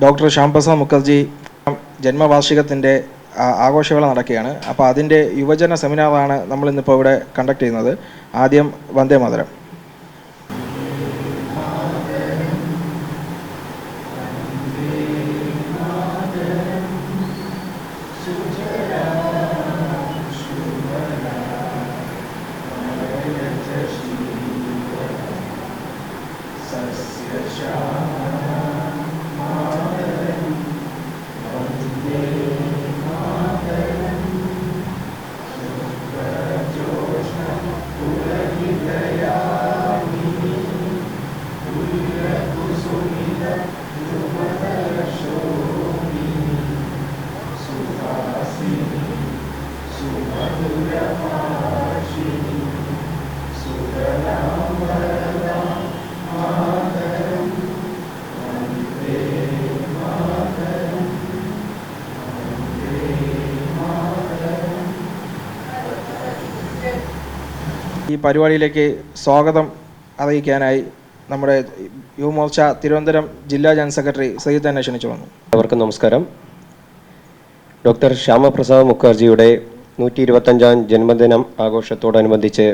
Doctor Shyamprasad Mukherjee ജന്മവാർഷികത്തിൻ്റെ ആഘോഷവേള നടക്കുകയാണ്. അപ്പോൾ അതിൻ്റെ യുവജന സെമിനാറാണ് നമ്മളിന്നിപ്പോൾ ഇവിടെ കണ്ടക്ട് ചെയ്യുന്നത്. ആദ്യം വന്ദേ മാതരം. ഈ പരിപാടിയിലേക്ക് സ്വാഗതം അറിയിക്കാനായി നമ്മുടെ യുവമോർച്ച തിരുവനന്തപുരം ജില്ലാ ജനറൽ സെക്രട്ടറി സയ്യിദ് തന്നെ ക്ഷണിച്ചു വന്നു. എല്ലാവർക്കും നമസ്കാരം. ഡോക്ടർ ശ്യാമപ്രസാദ് മുഖർജിയുടെ 125ാം ജന്മദിനം ആഘോഷത്തോടനുബന്ധിച്ച്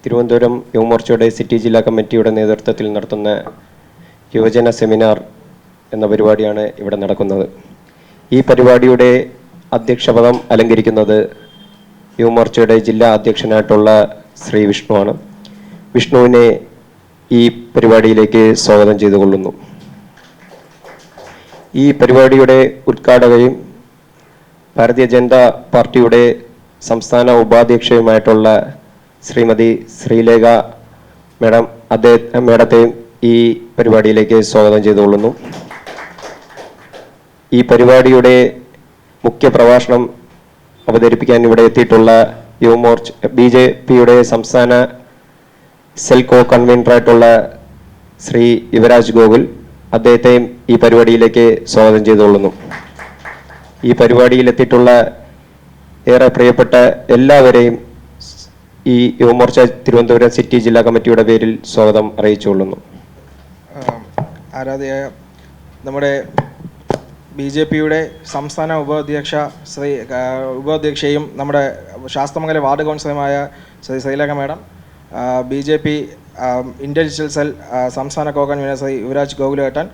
തിരുവനന്തപുരം യുവമോർച്ചയുടെ സിറ്റി ജില്ലാ കമ്മിറ്റിയുടെ നേതൃത്വത്തിൽ നടത്തുന്ന യുവജന സെമിനാർ എന്ന പരിപാടിയാണ് ഇവിടെ നടക്കുന്നത്. ഈ പരിപാടിയുടെ അധ്യക്ഷപദം അലങ്കരിക്കുന്നത് യുവമോർച്ചയുടെ ജില്ലാ അധ്യക്ഷനായിട്ടുള്ള ശ്രീ വിഷ്ണുവാണ്. വിഷ്ണുവിനെ ഈ പരിപാടിയിലേക്ക് സ്വാഗതം ചെയ്തുകൊള്ളുന്നു. ഈ പരിപാടിയുടെ ഉദ്ഘാടകയും ഭാരതീയ ജനതാ പാർട്ടിയുടെ സംസ്ഥാന ഉപാധ്യക്ഷയുമായിട്ടുള്ള ശ്രീമതി ശ്രീലേഖ മേഡത്തെയും ഈ പരിപാടിയിലേക്ക് സ്വാഗതം ചെയ്തുകൊള്ളുന്നു. ഈ പരിപാടിയുടെ മുഖ്യ പ്രഭാഷണം അവതരിപ്പിക്കാൻ ഇവിടെ എത്തിയിട്ടുള്ള യുവമോർച്ച BJPയുടെ സംസ്ഥാന സെൽ കോ കൺവീനറായിട്ടുള്ള ശ്രീ യുവരാജ് ഗോകുൽ, അദ്ദേഹത്തെയും ഈ പരിപാടിയിലേക്ക് സ്വാഗതം ചെയ്തുകൊള്ളുന്നു. ഈ പരിപാടിയിൽ എത്തിയിട്ടുള്ള ഏറെ പ്രിയപ്പെട്ട എല്ലാവരെയും ഈ യുവമോർച്ച തിരുവനന്തപുരം സിറ്റി ജില്ലാ കമ്മിറ്റിയുടെ പേരിൽ സ്വാഗതം അറിയിച്ചുകൊള്ളുന്നു. ആരാധ്യയായ നമ്മുടെ BJPയുടെ സംസ്ഥാന ഉപാധ്യക്ഷയും നമ്മുടെ ശാസ്ത്രമംഗലം വാർഡ് കൗൺസിലറുമായ Shri Sreelekha madam, BJP intelligence cell സംസ്ഥാന കോ കൺവീനർ ശ്രീ യുവരാജ് ഗോകുലേട്ടൻ,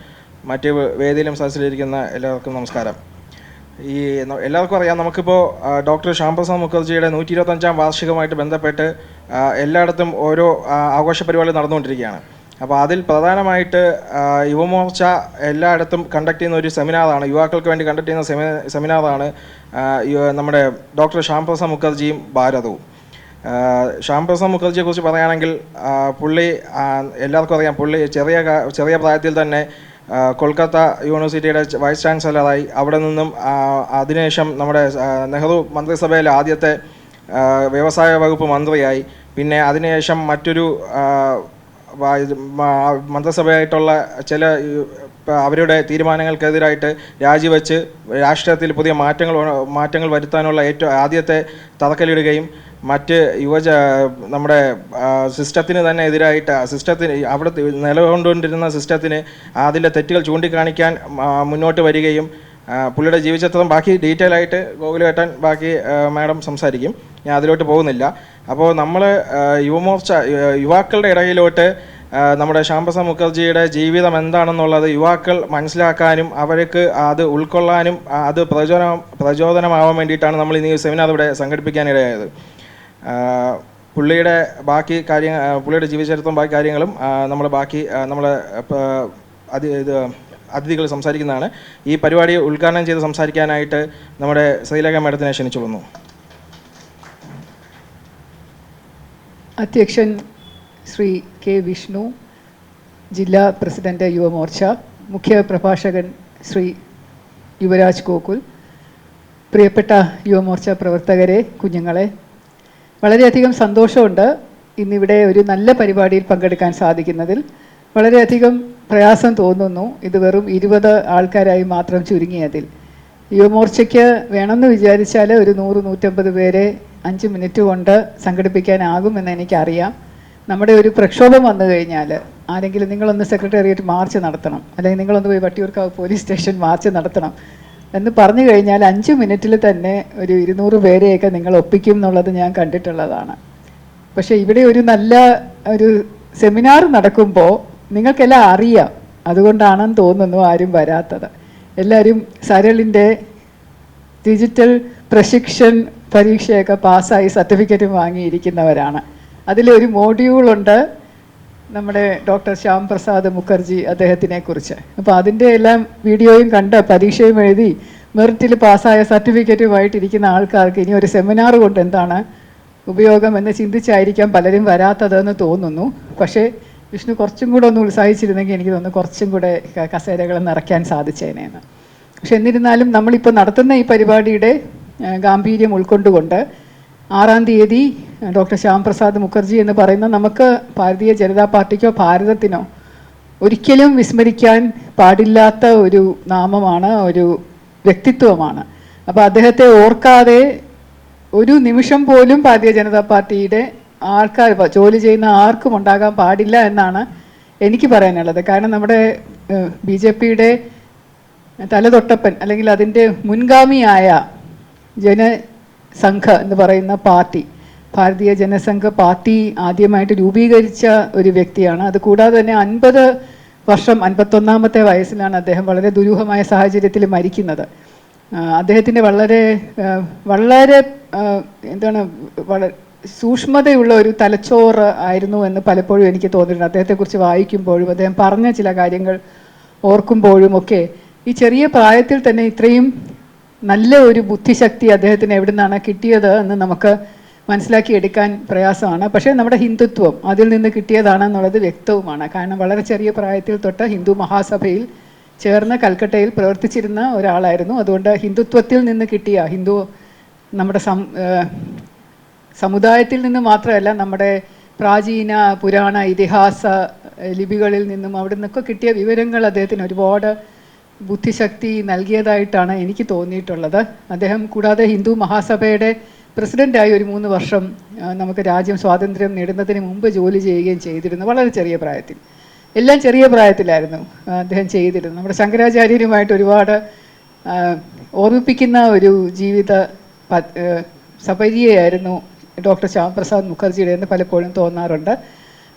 മറ്റ് വേദിയിലും സദസ്സിലിരിക്കുന്ന എല്ലാവർക്കും നമസ്കാരം. എല്ലാവർക്കും അറിയാം, നമുക്കിപ്പോൾ ഡോക്ടർ ശ്യാംപ്രസാദ് മുഖർജിയുടെ 125ാം വാർഷികമായിട്ട് ബന്ധപ്പെട്ട് എല്ലായിടത്തും ഓരോ ആഘോഷ പരിപാടി നടന്നുകൊണ്ടിരിക്കുകയാണ്. അപ്പോൾ അതിൽ പ്രധാനമായിട്ട് യുവമോർച്ച എല്ലായിടത്തും കണ്ടക്ട് ചെയ്യുന്ന ഒരു സെമിനാറാണ്, യുവാക്കൾക്ക് വേണ്ടി കണ്ടക്ട് ചെയ്യുന്ന സെമിനാറാണ് നമ്മുടെ ഡോക്ടർ ശ്യാംപ്രസാദ് മുഖർജിയും ഭാരതവും. ശ്യാംപ്രസാദ് മുഖർജിയെക്കുറിച്ച് പറയുകയാണെങ്കിൽ പുള്ളി എല്ലാവർക്കും അറിയാം, പുള്ളി ചെറിയ പ്രായത്തിൽ തന്നെ കൊൽക്കത്ത യൂണിവേഴ്സിറ്റിയുടെ വൈസ് ചാൻസലറായി, അവിടെ നിന്നും അതിനുശേഷം നമ്മുടെ നെഹ്റു മന്ത്രിസഭയിലെ ആദ്യത്തെ വ്യവസായ വകുപ്പ് മന്ത്രിയായി, പിന്നെ അതിനുശേഷം മറ്റൊരു മന്ത്രിസഭയായിട്ടുള്ള ചില അവരുടെ തീരുമാനങ്ങൾക്കെതിരായിട്ട് രാജിവെച്ച് രാഷ്ട്രീയത്തിൽ പുതിയ മാറ്റങ്ങൾ വരുത്താനുള്ള ആദ്യത്തെ തറക്കല്ലിടുകയും മറ്റ് നമ്മുടെ സിസ്റ്റത്തിന് തന്നെ എതിരായിട്ട് അവിടെ നിലകൊണ്ടുകൊണ്ടിരുന്ന സിസ്റ്റത്തിന് അതിൻ്റെ തെറ്റുകൾ ചൂണ്ടിക്കാണിക്കാൻ മുന്നോട്ട് വരികയും പുള്ളിയുടെ ജീവചരിത്രം ബാക്കി ഡീറ്റെയിൽ ആയിട്ട് ഗോകുലേട്ടൻ ബാക്കി മാഡം സംസാരിക്കും, ഞാൻ അതിലോട്ട് പോകുന്നില്ല. അപ്പോൾ നമ്മൾ യുവാക്കളുടെ ഇടയിലോട്ട് നമ്മുടെ ശ്യാംപ്രസാദ് മുഖർജിയുടെ ജീവിതം എന്താണെന്നുള്ളത് യുവാക്കൾ മനസ്സിലാക്കാനും അവർക്ക് അത് ഉൾക്കൊള്ളാനും അത് പ്രചോദനമാവാൻ വേണ്ടിയിട്ടാണ് നമ്മൾ ഇന്ന് ഈ സെമിനാർ ഇവിടെ സംഘടിപ്പിക്കാനിടയായത്. പുള്ളിയുടെ ജീവചരിത്രം ബാക്കി കാര്യങ്ങളും നമ്മളെ അതിഥികൾ സംസാരിക്കുന്നതാണ്. ഈ പരിപാടി ഉദ്ഘാടനം ചെയ്ത് സംസാരിക്കാനായിട്ട് നമ്മുടെ ശ്രീലേഖ മാഡത്തിനെ ക്ഷണിച്ചുകൊള്ളുന്നു. അധ്യക്ഷൻ ശ്രീ K. വിഷ്ണു, ജില്ലാ പ്രസിഡന്റ് യുവമോർച്ച, മുഖ്യ പ്രഭാഷകൻ ശ്രീ യുവരാജ് ഗോകുൽ, പ്രിയപ്പെട്ട യുവമോർച്ച പ്രവർത്തകരെ, കുഞ്ഞുങ്ങളെ, വളരെയധികം സന്തോഷമുണ്ട് ഇന്നിവിടെ ഒരു നല്ല പരിപാടിയിൽ പങ്കെടുക്കാൻ സാധിക്കുന്നതിൽ. വളരെയധികം പ്രയാസം തോന്നുന്നു ഇത് വെറും 20 ആൾക്കാരായി മാത്രം ചുരുങ്ങിയതിൽ. യുവമോർച്ചയ്ക്ക് വേണമെന്ന് വിചാരിച്ചാൽ ഒരു 100-150 പേരെ 5 മിനിറ്റ് കൊണ്ട് സംഘടിപ്പിക്കാനാകുമെന്ന് എനിക്കറിയാം. നമ്മുടെ ഒരു പ്രക്ഷോഭം വന്നു കഴിഞ്ഞാൽ ആരെങ്കിലും നിങ്ങളൊന്ന് സെക്രട്ടേറിയറ്റ് മാർച്ച് നടത്തണം, അല്ലെങ്കിൽ നിങ്ങളൊന്ന് പോയി വട്ടിയൂർക്കാവ് പോലീസ് സ്റ്റേഷൻ മാർച്ച് നടത്തണം എന്ന് പറഞ്ഞു കഴിഞ്ഞാൽ 5 മിനിറ്റിൽ തന്നെ ഒരു 200 പേരെയൊക്കെ നിങ്ങൾ ഒപ്പിക്കും എന്നുള്ളത് ഞാൻ കണ്ടിട്ടുള്ളതാണ്. പക്ഷേ ഇവിടെ ഒരു നല്ല ഒരു സെമിനാർ നടക്കുമ്പോൾ നിങ്ങൾക്കെല്ലാം അറിയാം, അതുകൊണ്ടാണെന്ന് തോന്നുന്നു ആരും വരാത്തത്. എല്ലാവരും സരളിൻ്റെ ഡിജിറ്റൽ പ്രശിക്ഷൺ പരീക്ഷയൊക്കെ പാസ്സായി സർട്ടിഫിക്കറ്റ് വാങ്ങിയിരിക്കുന്നവരാണ്. അതിലൊരു മോഡ്യൂളുണ്ട് നമ്മുടെ ഡോക്ടർ ശ്യാം പ്രസാദ് മുഖർജി അദ്ദേഹത്തിനെ കുറിച്ച്. അപ്പോൾ അതിൻ്റെ എല്ലാം വീഡിയോയും കണ്ട് പരീക്ഷയും എഴുതി മെറിറ്റിൽ പാസ്സായ സർട്ടിഫിക്കറ്റുമായിട്ടിരിക്കുന്ന ആൾക്കാർക്ക് ഇനി ഒരു സെമിനാർ കൊണ്ട് എന്താണ് ഉപയോഗം എന്ന് ചിന്തിച്ചായിരിക്കാം പലരും വരാത്തതെന്ന് തോന്നുന്നു. പക്ഷേ വിഷ്ണു കുറച്ചും കൂടെ ഒന്ന് ഉത്സാഹിച്ചിരുന്നെങ്കിൽ എനിക്ക് തോന്നുന്നു കുറച്ചും കൂടെ കസേരകൾ നിറയ്ക്കാൻ സാധിച്ചേനേന്ന്. പക്ഷെ എന്നിരുന്നാലും നമ്മളിപ്പോൾ നടത്തുന്ന ഈ പരിപാടിയുടെ ഗാംഭീര്യം ഉൾക്കൊണ്ടുകൊണ്ട് 6-ാം തീയതി ഡോക്ടർ ശ്യാം പ്രസാദ് മുഖർജി എന്ന് പറയുന്ന നമുക്ക് ഭാരതീയ ജനതാ പാർട്ടിക്കോ ഭാരതത്തിനോ ഒരിക്കലും വിസ്മരിക്കാൻ പാടില്ലാത്ത ഒരു നാമമാണ്, ഒരു വ്യക്തിത്വമാണ്. അപ്പോൾ അദ്ദേഹത്തെ ഓർക്കാതെ ഒരു നിമിഷം പോലും ഭാരതീയ ജനതാ പാർട്ടിയുടെ ആൾക്കാർ ജോലി ചെയ്യുന്ന ആർക്കും ഉണ്ടാകാൻ പാടില്ല എന്നാണ് എനിക്ക് പറയാനുള്ളത്. കാരണം നമ്മുടെ BJPയുടെ തലതൊട്ടപ്പൻ അല്ലെങ്കിൽ അതിൻ്റെ മുൻഗാമിയായ ജനസംഘ എന്ന് പറയുന്ന പാർട്ടി, ഭാരതീയ ജനസംഘ പാർട്ടി ആദ്യമായിട്ട് രൂപീകരിച്ച ഒരു വ്യക്തിയാണ്. അതുകൂടാതെ തന്നെ 50 വർഷം 51ാമത്തെ വയസ്സിലാണ് അദ്ദേഹം വളരെ ദുരൂഹമായ സാഹചര്യത്തിൽ മരിക്കുന്നത്. അദ്ദേഹത്തിൻ്റെ വളരെ വളരെ എന്താണ് വളരെ സൂക്ഷ്മതയുള്ള ഒരു തലച്ചോറ് ആയിരുന്നു എന്ന് പലപ്പോഴും എനിക്ക് തോന്നിയിട്ടുണ്ട്. അദ്ദേഹത്തെക്കുറിച്ച് വായിക്കുമ്പോഴും അദ്ദേഹം പറഞ്ഞ ചില കാര്യങ്ങൾ ഓർക്കുമ്പോഴും ഒക്കെ ഈ ചെറിയ പ്രായത്തിൽ തന്നെ ഇത്രയും നല്ല ഒരു ബുദ്ധിശക്തി അദ്ദേഹത്തിന് എവിടെ നിന്നാണ് കിട്ടിയത് എന്ന് നമുക്ക് മനസ്സിലാക്കിയെടുക്കാൻ പ്രയാസമാണ്. പക്ഷേ നമ്മുടെ ഹിന്ദുത്വം അതിൽ നിന്ന് കിട്ടിയതാണെന്നുള്ളത് വ്യക്തവുമാണ്. കാരണം വളരെ ചെറിയ പ്രായത്തിൽ തൊട്ട് ഹിന്ദു മഹാസഭയിൽ ചേർന്ന് കൽക്കട്ടയിൽ പ്രവർത്തിച്ചിരുന്ന ഒരാളായിരുന്നു. അതുകൊണ്ട് ഹിന്ദുത്വത്തിൽ നിന്ന് കിട്ടിയ നമ്മുടെ സമുദായത്തിൽ നിന്ന് മാത്രമല്ല, നമ്മുടെ പ്രാചീന പുരാണ ഇതിഹാസ ലിപികളിൽ നിന്നും അവിടെ നിന്നൊക്കെ കിട്ടിയ വിവരങ്ങൾ അദ്ദേഹത്തിന് ഒരുപാട് ബുദ്ധിശക്തി നൽകിയതായിട്ടാണ് എനിക്ക് തോന്നിയിട്ടുള്ളത്. അദ്ദേഹം കൂടാതെ ഹിന്ദു മഹാസഭയുടെ പ്രസിഡൻ്റായി ഒരു 3 വർഷം നമുക്ക് രാജ്യം സ്വാതന്ത്ര്യം നേടുന്നതിന് മുമ്പ് ജോലി ചെയ്യുകയും ചെയ്തിരുന്നു. വളരെ ചെറിയ പ്രായത്തിൽ, എല്ലാം ചെറിയ പ്രായത്തിലായിരുന്നു അദ്ദേഹം ചെയ്തിരുന്നത്. നമ്മുടെ ശങ്കരാചാര്യരുമായിട്ട് ഒരുപാട് ഓർമ്മിപ്പിക്കുന്ന ഒരു ജീവിത സപര്യയായിരുന്നു ഡോക്ടർ ശ്യാം പ്രസാദ് മുഖർജിയുടെ എന്ന് പലപ്പോഴും തോന്നാറുണ്ട്.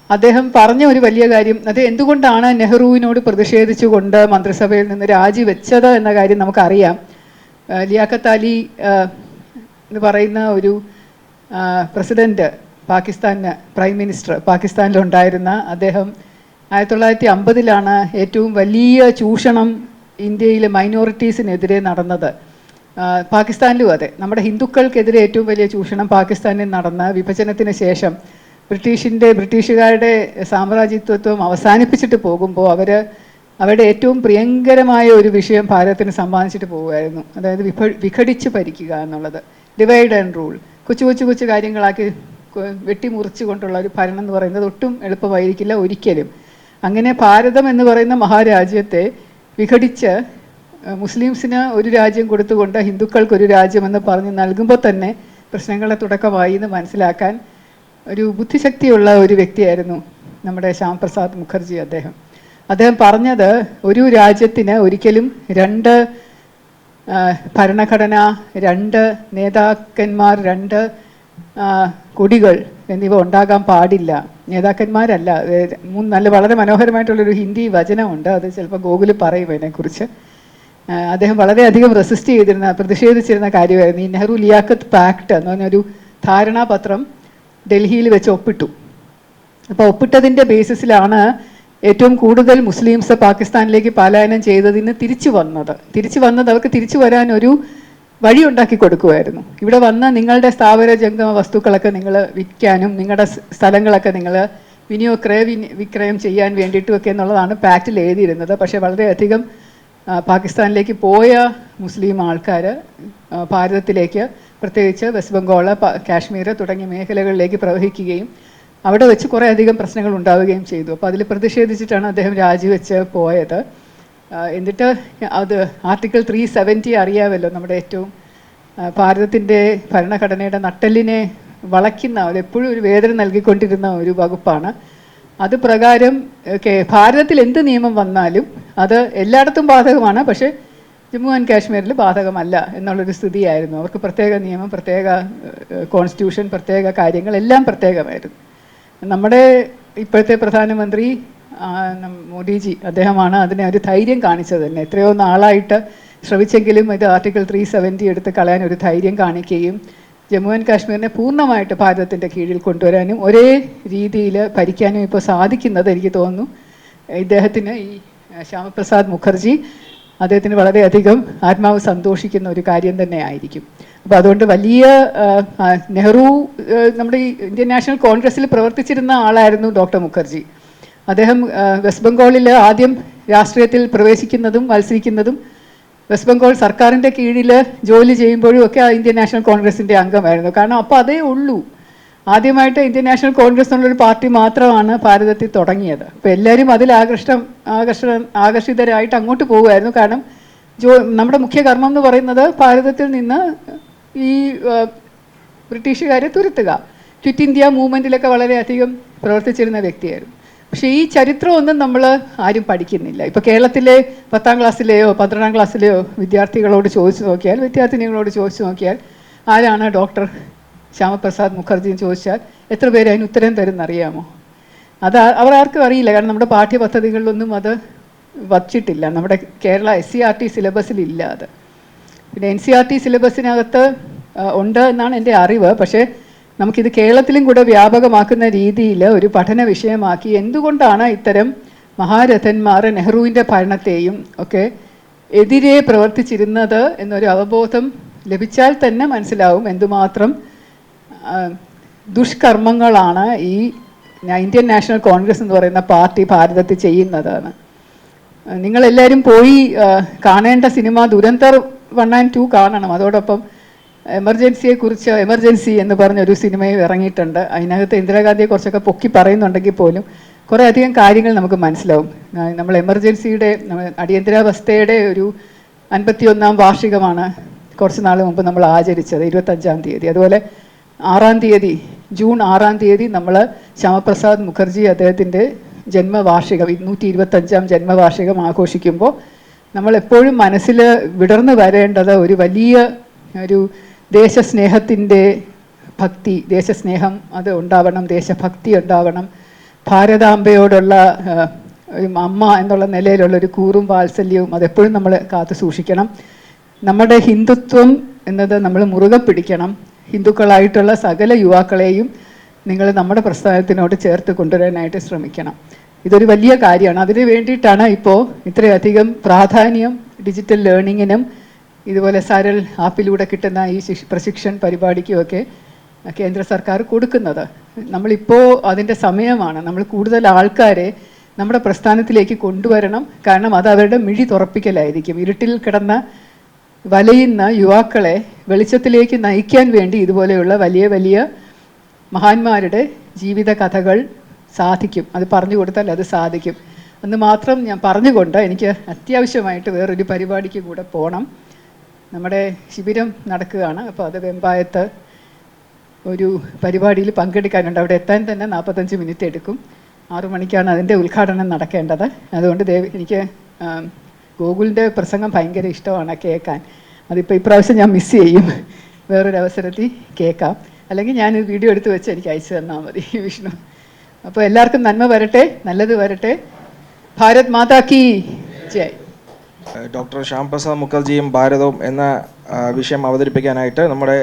അദ്ദേഹം പറഞ്ഞ ഒരു വലിയ കാര്യം, അത് എന്തുകൊണ്ടാണ് നെഹ്റുവിനോട് പ്രതിഷേധിച്ചുകൊണ്ട് മന്ത്രിസഭയിൽ നിന്ന് രാജിവെച്ചത് എന്ന കാര്യം നമുക്കറിയാം. ലിയാഖത്ത് അലി എന്ന് പറയുന്ന ഒരു പ്രസിഡന്റ്, പാകിസ്ഥാന് പ്രൈം മിനിസ്റ്റർ പാകിസ്ഥാനിലുണ്ടായിരുന്ന അദ്ദേഹം 1950-ലാണ് ഏറ്റവും വലിയ ചൂഷണം ഇന്ത്യയിലെ മൈനോറിറ്റീസിനെതിരെ നടന്നത്. പാകിസ്ഥാനിലും അതെ, നമ്മുടെ ഹിന്ദുക്കൾക്കെതിരെ ഏറ്റവും വലിയ ചൂഷണം പാകിസ്ഥാനിൽ നടന്ന വിഭജനത്തിന് ശേഷം ബ്രിട്ടീഷുകാരുടെ സാമ്രാജ്യത്വം അവസാനിപ്പിച്ചിട്ട് പോകുമ്പോൾ അവരുടെ ഏറ്റവും പ്രിയങ്കരമായ ഒരു വിഷയം ഭാരതത്തിന് സമ്മാനിച്ചിട്ട് പോകുമായിരുന്നു. അതായത് വിഘടിച്ച് ഭരിക്കുക എന്നുള്ളത്, ഡിവൈഡ് ആൻഡ് റൂൾ. കൊച്ചു കാര്യങ്ങളാക്കി വെട്ടിമുറിച്ചു കൊണ്ടുള്ള ഒരു ഭരണം എന്ന് പറയുന്നത് ഒട്ടും എളുപ്പമായിരിക്കില്ല ഒരിക്കലും. അങ്ങനെ ഭാരതം എന്ന് പറയുന്ന മഹാരാജ്യത്തെ വിഘടിച്ച് മുസ്ലിംസിന് ഒരു രാജ്യം കൊടുത്തുകൊണ്ട് ഹിന്ദുക്കൾക്കൊരു രാജ്യമെന്ന് പറഞ്ഞ് നൽകുമ്പോൾ തന്നെ പ്രശ്നങ്ങളുടെ തുടക്കമായി എന്ന് മനസ്സിലാക്കാൻ ഒരു ബുദ്ധിശക്തിയുള്ള ഒരു വ്യക്തിയായിരുന്നു നമ്മുടെ ശ്യാം പ്രസാദ് മുഖർജി. അദ്ദേഹം പറഞ്ഞത്, ഒരു രാജ്യത്തിന് ഒരിക്കലും 2 ഭരണഘടന, 2 നേതാക്കന്മാർ, 2 കൊടികൾ എന്നിവ ഉണ്ടാകാൻ പാടില്ല. നേതാക്കന്മാരല്ല, നല്ല വളരെ മനോഹരമായിട്ടുള്ളൊരു ഹിന്ദി വചനമുണ്ട്, അത് ചിലപ്പോൾ ഗൂഗിൾ പറയും അതിനെക്കുറിച്ച്. അദ്ദേഹം വളരെയധികം പ്രതിഷേധിച്ചിരുന്ന കാര്യമായിരുന്നു ഈ നെഹ്റു ലിയാഖത്ത് പാക്ട് എന്ന് പറഞ്ഞൊരു ധാരണാപത്രം ഡൽഹിയിൽ വെച്ച് ഒപ്പിട്ടു. അപ്പോൾ ഒപ്പിട്ടതിൻ്റെ ബേസിസിലാണ് ഏറ്റവും കൂടുതൽ മുസ്ലിംസ് പാകിസ്ഥാനിലേക്ക് പലായനം ചെയ്തതിന് തിരിച്ചു വന്നത് അവർക്ക് തിരിച്ചു വരാൻ ഒരു വഴി ഉണ്ടാക്കി കൊടുക്കുമായിരുന്നു. ഇവിടെ വന്ന് നിങ്ങളുടെ സ്ഥാവര ജംഗമ വസ്തുക്കളൊക്കെ നിങ്ങൾ വിൽക്കാനും നിങ്ങളുടെ സ്ഥലങ്ങളൊക്കെ നിങ്ങൾ വിക്രയം ചെയ്യാൻ വേണ്ടിയിട്ടുമൊക്കെ എന്നുള്ളതാണ് പാക്റ്റിൽ എഴുതിയിരുന്നത്. പക്ഷേ വളരെയധികം പാകിസ്ഥാനിലേക്ക് പോയ മുസ്ലിം ആൾക്കാർ ഭാരതത്തിലേക്ക്, പ്രത്യേകിച്ച് വെസ്റ്റ് ബംഗാൾ, കാശ്മീർ തുടങ്ങിയ മേഖലകളിലേക്ക് പ്രവഹിക്കുകയും അവിടെ വെച്ച് കുറേ അധികം പ്രശ്നങ്ങൾ ഉണ്ടാവുകയും ചെയ്തു. അപ്പോൾ അതിൽ പ്രതിഷേധിച്ചിട്ടാണ് അദ്ദേഹം രാജിവെച്ച് പോയത്. എന്നിട്ട് അത് ആർട്ടിക്കിൾ 370 അറിയാമല്ലോ, നമ്മുടെ ഏറ്റവും ഭാരതത്തിൻ്റെ ഭരണഘടനയുടെ നട്ടെല്ലിനെ വളയ്ക്കുന്ന, അതെപ്പോഴും ഒരു വേദന നൽകിക്കൊണ്ടിരുന്ന ഒരു വകുപ്പാണ്. അത് പ്രകാരം ഭാരതത്തിൽ എന്ത് നിയമം വന്നാലും അത് എല്ലായിടത്തും ബാധകമാണ്, പക്ഷേ ജമ്മു ആൻഡ് കാശ്മീരിൽ ബാധകമല്ല എന്നുള്ളൊരു സ്ഥിതിയായിരുന്നു. അവർക്ക് പ്രത്യേക നിയമം, പ്രത്യേക കോൺസ്റ്റിറ്റ്യൂഷൻ, പ്രത്യേക കാര്യങ്ങൾ എല്ലാം പ്രത്യേകമായിരുന്നു. നമ്മുടെ ഇപ്പോഴത്തെ പ്രധാനമന്ത്രി മോദിജി, അദ്ദേഹമാണ് അതിനെ ഒരു ധൈര്യം കാണിച്ചത് തന്നെ. എത്രയോ നാളായിട്ട് ശ്രമിച്ചെങ്കിലും ഇത് ആർട്ടിക്കിൾ 370 എടുത്ത് കളയാൻ ഒരു ധൈര്യം കാണിക്കുകയും ജമ്മു ആൻഡ് കാശ്മീരിനെ പൂർണ്ണമായിട്ട് ഭാരതത്തിൻ്റെ കീഴിൽ കൊണ്ടുവരാനും ഒരേ രീതിയിൽ ഭരിക്കാനും ഇപ്പോൾ സാധിക്കുന്നത് എനിക്ക് തോന്നുന്നു ഇദ്ദേഹത്തിന്, ഈ ശ്യാമപ്രസാദ് മുഖർജി, അദ്ദേഹത്തിന് വളരെയധികം ആത്മാവ് സന്തോഷിക്കുന്ന ഒരു കാര്യം തന്നെ ആയിരിക്കും. അപ്പോൾ അതുകൊണ്ട് വലിയ നെഹ്റു നമ്മുടെ ഈ ഇന്ത്യൻ നാഷണൽ കോൺഗ്രസ്സിൽ പ്രവർത്തിച്ചിരുന്ന ആളായിരുന്നു ഡോക്ടർ മുഖർജി. അദ്ദേഹം വെസ്റ്റ് ബംഗാളിൽ ആദ്യം രാഷ്ട്രീയത്തിൽ പ്രവേശിക്കുന്നതും മത്സരിക്കുന്നതും വെസ്റ്റ് ബംഗാൾ സർക്കാരിൻ്റെ കീഴിൽ ജോലി ചെയ്യുമ്പോഴും ഒക്കെ ഇന്ത്യൻ നാഷണൽ കോൺഗ്രസിൻ്റെ അംഗമായിരുന്നു. കാരണം അപ്പോൾ അതേ ഉള്ളൂ, ആദ്യമായിട്ട് ഇന്ത്യൻ നാഷണൽ കോൺഗ്രസ് എന്നുള്ളൊരു പാർട്ടി മാത്രമാണ് ഭാരതത്തിൽ തുടങ്ങിയത്. അപ്പോൾ എല്ലാവരും അതിൽ ആകർഷിതരായിട്ട് അങ്ങോട്ട് പോകുമായിരുന്നു. കാരണം നമ്മുടെ മുഖ്യ കർമ്മം എന്ന് പറയുന്നത് ഭാരതത്തിൽ നിന്ന് ഈ ബ്രിട്ടീഷുകാരെ തുരത്തുക. ക്വിറ്റ് ഇന്ത്യ മൂവ്മെൻറ്റിലൊക്കെ വളരെയധികം പ്രവർത്തിച്ചിരുന്ന വ്യക്തിയായിരുന്നു. പക്ഷേ ഈ ചരിത്രമൊന്നും നമ്മൾ ആരും പഠിക്കുന്നില്ല. ഇപ്പോൾ കേരളത്തിലെ 10ാം ക്ലാസ്സിലെയോ 12ാം ക്ലാസ്സിലെയോ വിദ്യാർത്ഥിനികളോട് ചോദിച്ചു നോക്കിയാൽ ആരാണ് ഡോക്ടർ ശ്യാമപ്രസാദ് മുഖർജി എന്ന് ചോദിച്ചാൽ എത്ര പേര് അതിന് ഉത്തരം തരുമെന്നറിയാമോ? അത് അവർ ആർക്കും അറിയില്ല. കാരണം നമ്മുടെ പാഠ്യപദ്ധതികളിലൊന്നും അത് വച്ചിട്ടില്ല. നമ്മുടെ കേരള SCERT സിലബസിലില്ല അത്. പിന്നെ NCERT സിലബസിനകത്ത് ഉണ്ട് എന്നാണ് എൻ്റെ അറിവ്. പക്ഷേ നമുക്കിത് കേരളത്തിലും കൂടെ വ്യാപകമാക്കുന്ന രീതിയിൽ ഒരു പഠന വിഷയമാക്കി എന്തുകൊണ്ടാണ് ഇത്തരം മഹാരഥന്മാർ നെഹ്റുവിൻ്റെ ഭരണത്തെയും ഒക്കെ എതിരെ പ്രവർത്തിച്ചിരുന്നത് എന്നൊരു അവബോധം ലഭിച്ചാൽ തന്നെ മനസ്സിലാവും എന്തുമാത്രം ദുഷ്കർമ്മങ്ങളാണ് ഈ ഇന്ത്യൻ നാഷണൽ കോൺഗ്രസ് എന്ന് പറയുന്ന പാർട്ടി ഭാരതത്തിൽ ചെയ്യുന്നതാണ്. നിങ്ങളെല്ലാവരും പോയി കാണേണ്ട സിനിമ ദുരന്തർ 1 and 2 കാണണം. അതോടൊപ്പം എമർജൻസിയെക്കുറിച്ച് എമർജൻസി എന്ന് പറഞ്ഞൊരു സിനിമയും ഇറങ്ങിയിട്ടുണ്ട്. അതിനകത്ത് ഇന്ദിരാഗാന്ധിയെ കുറിച്ചൊക്കെ പൊക്കി പറയുന്നുണ്ടെങ്കിൽ പോലും കുറേ അധികം കാര്യങ്ങൾ നമുക്ക് മനസ്സിലാവും. നമ്മൾ എമർജൻസിയുടെ അടിയന്തരാവസ്ഥയുടെ ഒരു 51ാം വാർഷികമാണ് കുറച്ച് നാൾ മുമ്പ് നമ്മൾ ആചരിച്ചത്, 25ാം തീയതി. അതുപോലെ 6ാം തീയതി, ജൂൺ 6ാം തീയതി നമ്മൾ ശ്യാമപ്രസാദ് മുഖർജി അദ്ദേഹത്തിൻ്റെ ജന്മവാർഷികം 225ാം ജന്മവാർഷികം ആഘോഷിക്കുമ്പോൾ നമ്മളെപ്പോഴും മനസ്സിൽ വിടർന്നു വരേണ്ടത് ഒരു വലിയ ഒരു ദേശസ്നേഹത്തിൻ്റെ ഭക്തി, ദേശസ്നേഹം അത് ഉണ്ടാവണം, ദേശഭക്തി ഉണ്ടാവണം, ഭാരതാംബയോടുള്ള ഒരു അമ്മ എന്നുള്ള നിലയിലുള്ളൊരു കൂറും വാത്സല്യവും അതെപ്പോഴും നമ്മൾ കാത്തു സൂക്ഷിക്കണം. നമ്മുടെ ഹിന്ദുത്വം എന്നത് നമ്മൾ മുറുകെ പിടിക്കണം. ഹിന്ദുക്കളായിട്ടുള്ള സകല യുവാക്കളെയും നിങ്ങൾ നമ്മുടെ പ്രസ്ഥാനത്തിനോട് ചേർത്ത് കൊണ്ടുവരാനായിട്ട് ശ്രമിക്കണം. ഇതൊരു വലിയ കാര്യമാണ്. അതിന് വേണ്ടിയിട്ടാണ് ഇപ്പോൾ ഇത്രയധികം പ്രാധാന്യം ഡിജിറ്റൽ ലേണിങ്ങിനും ഇതുപോലെ സരൾ ആപ്പിലൂടെ കിട്ടുന്ന ഈ പ്രശിക്ഷൺ പരിപാടിക്കുമൊക്കെ കേന്ദ്ര സർക്കാർ കൊടുക്കുന്നത്. നമ്മളിപ്പോൾ അതിൻ്റെ സമയമാണ്. നമ്മൾ കൂടുതൽ ആൾക്കാരെ നമ്മുടെ പ്രസ്ഥാനത്തിലേക്ക് കൊണ്ടുവരണം. കാരണം അത് അവരുടെ മിഴി തുറപ്പിക്കലായിരിക്കും. ഇരുട്ടിൽ കിടന്ന വലയുന്ന യുവാക്കളെ വെളിച്ചത്തിലേക്ക് നയിക്കാൻ വേണ്ടി ഇതുപോലെയുള്ള വലിയ വലിയ മഹാന്മാരുടെ ജീവിത കഥകൾ സാധിക്കും. അത് പറഞ്ഞു കൊടുത്താൽ അത് സാധിക്കും എന്ന് മാത്രം ഞാൻ പറഞ്ഞുകൊണ്ട് എനിക്ക് അത്യാവശ്യമായിട്ട് വേറൊരു പരിപാടിക്ക് കൂടെ പോകണം. നമ്മുടെ ശിബിരം നടക്കുകയാണ്. അപ്പോൾ അത് വെമ്പായത്ത് ഒരു പരിപാടിയിൽ പങ്കെടുക്കാനുണ്ട്. അവിടെ എത്താൻ തന്നെ 45 മിനിറ്റ് എടുക്കും. 6 മണിക്കാണ് അതിൻ്റെ ഉദ്ഘാടനം നടക്കേണ്ടത്. അതുകൊണ്ട് എനിക്ക് ഗോകുലിൻ്റെ പ്രസംഗം ഭയങ്കര ഇഷ്ടമാണ് കേൾക്കാൻ. അതിപ്പോൾ ഇപ്രാവശ്യം ഞാൻ മിസ് ചെയ്യും. വേറൊരു അവസരത്തിൽ കേൾക്കാം. അല്ലെങ്കിൽ ഞാൻ വീഡിയോ എടുത്ത് വെച്ച് എനിക്ക് അയച്ചു തന്നാൽ മതി വിഷ്ണു. അപ്പോൾ എല്ലാവർക്കും നന്മ വരട്ടെ, നല്ലത് വരട്ടെ. ഭാരത് മാതാ കി ജയ്. ഡോക്ടർ ശ്യാമപ്രസാദ് മുഖർജിയും ഭാരതവും എന്ന വിഷയം അവതരിപ്പിക്കാനായിട്ട് നമ്മുടെ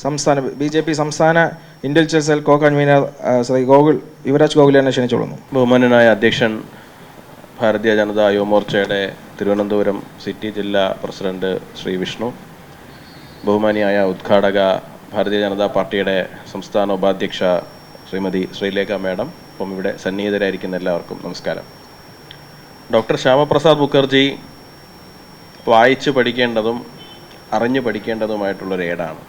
സംസ്ഥാന BJP സംസ്ഥാന intelligence cell co convener Shri Yuvaraj ഗോകുലിനെ ക്ഷണിച്ചോളുന്നു. ബഹുമാനനായ അധ്യക്ഷൻ ഭാരതീയ ജനതാ യുവമോർച്ചയുടെ തിരുവനന്തപുരം സിറ്റി ജില്ലാ പ്രസിഡന്റ് ശ്രീ വിഷ്ണു, ബഹുമാനിയായ ഉദ്ഘാടക ഭാരതീയ ജനതാ പാർട്ടിയുടെ സംസ്ഥാന ഉപാധ്യക്ഷ ശ്രീമതി ശ്രീലേഖ മാഡം, അപ്പം ഇവിടെ സന്നിഹിതരായിരിക്കുന്ന എല്ലാവർക്കും നമസ്കാരം. ഡോക്ടർ ശ്യാമപ്രസാദ് മുഖർജി വായിച്ച് പഠിക്കേണ്ടതും അറിഞ്ഞു പഠിക്കേണ്ടതുമായിട്ടുള്ളൊരു ഏടാണ്.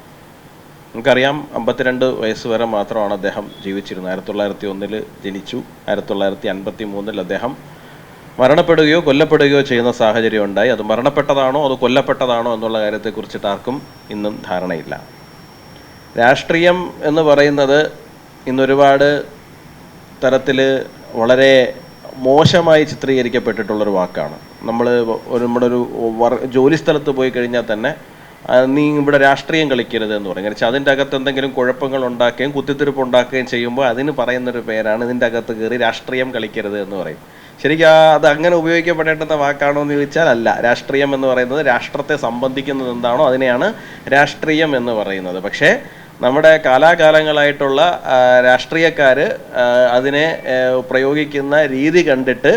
നമുക്കറിയാം, 52 വയസ്സ് വരെ മാത്രമാണ് അദ്ദേഹം ജീവിച്ചിരുന്നത്. 1901 ജനിച്ചു. 1953 അദ്ദേഹം മരണപ്പെടുകയോ കൊല്ലപ്പെടുകയോ ചെയ്യുന്ന സാഹചര്യം ഉണ്ടായി. അത് മരണപ്പെട്ടതാണോ അത് കൊല്ലപ്പെട്ടതാണോ എന്നുള്ള കാര്യത്തെക്കുറിച്ചിട്ട് ആർക്കും ഇന്നും ധാരണയില്ല. രാഷ്ട്രീയം എന്ന് പറയുന്നത് ഇന്നൊരുപാട് തരത്തിൽ വളരെ മോശമായി ചിത്രീകരിക്കപ്പെട്ടിട്ടുള്ളൊരു വാക്കാണ്. നമ്മുടെ ഒരു ജോലി സ്ഥലത്ത് പോയി കഴിഞ്ഞാൽ തന്നെ നീ ഇവിടെ രാഷ്ട്രീയം കളിക്കരുത് എന്ന് പറയും. കാരണം അതിൻ്റെ അകത്ത് എന്തെങ്കിലും കുഴപ്പങ്ങൾ ഉണ്ടാക്കുകയും കുത്തിത്തിരിപ്പ് ഉണ്ടാക്കുകയും ചെയ്യുമ്പോൾ അതിന് പറയുന്നൊരു പേരാണ് ഇതിൻ്റെ അകത്ത് കയറി രാഷ്ട്രീയം കളിക്കരുത് എന്ന് പറയും. ശരിക്കും അത് അങ്ങനെ ഉപയോഗിക്കപ്പെടേണ്ടുന്ന വാക്കാണോ എന്ന് ചോദിച്ചാൽ അല്ല. രാഷ്ട്രീയം എന്ന് പറയുന്നത് രാഷ്ട്രത്തെ സംബന്ധിക്കുന്നത് എന്താണോ അതിനെയാണ് രാഷ്ട്രീയം എന്ന് പറയുന്നത്. പക്ഷേ നമ്മുടെ കാലാകാലങ്ങളായിട്ടുള്ള രാഷ്ട്രീയക്കാർ അതിനെ പ്രയോഗിക്കുന്ന രീതി കണ്ടിട്ട്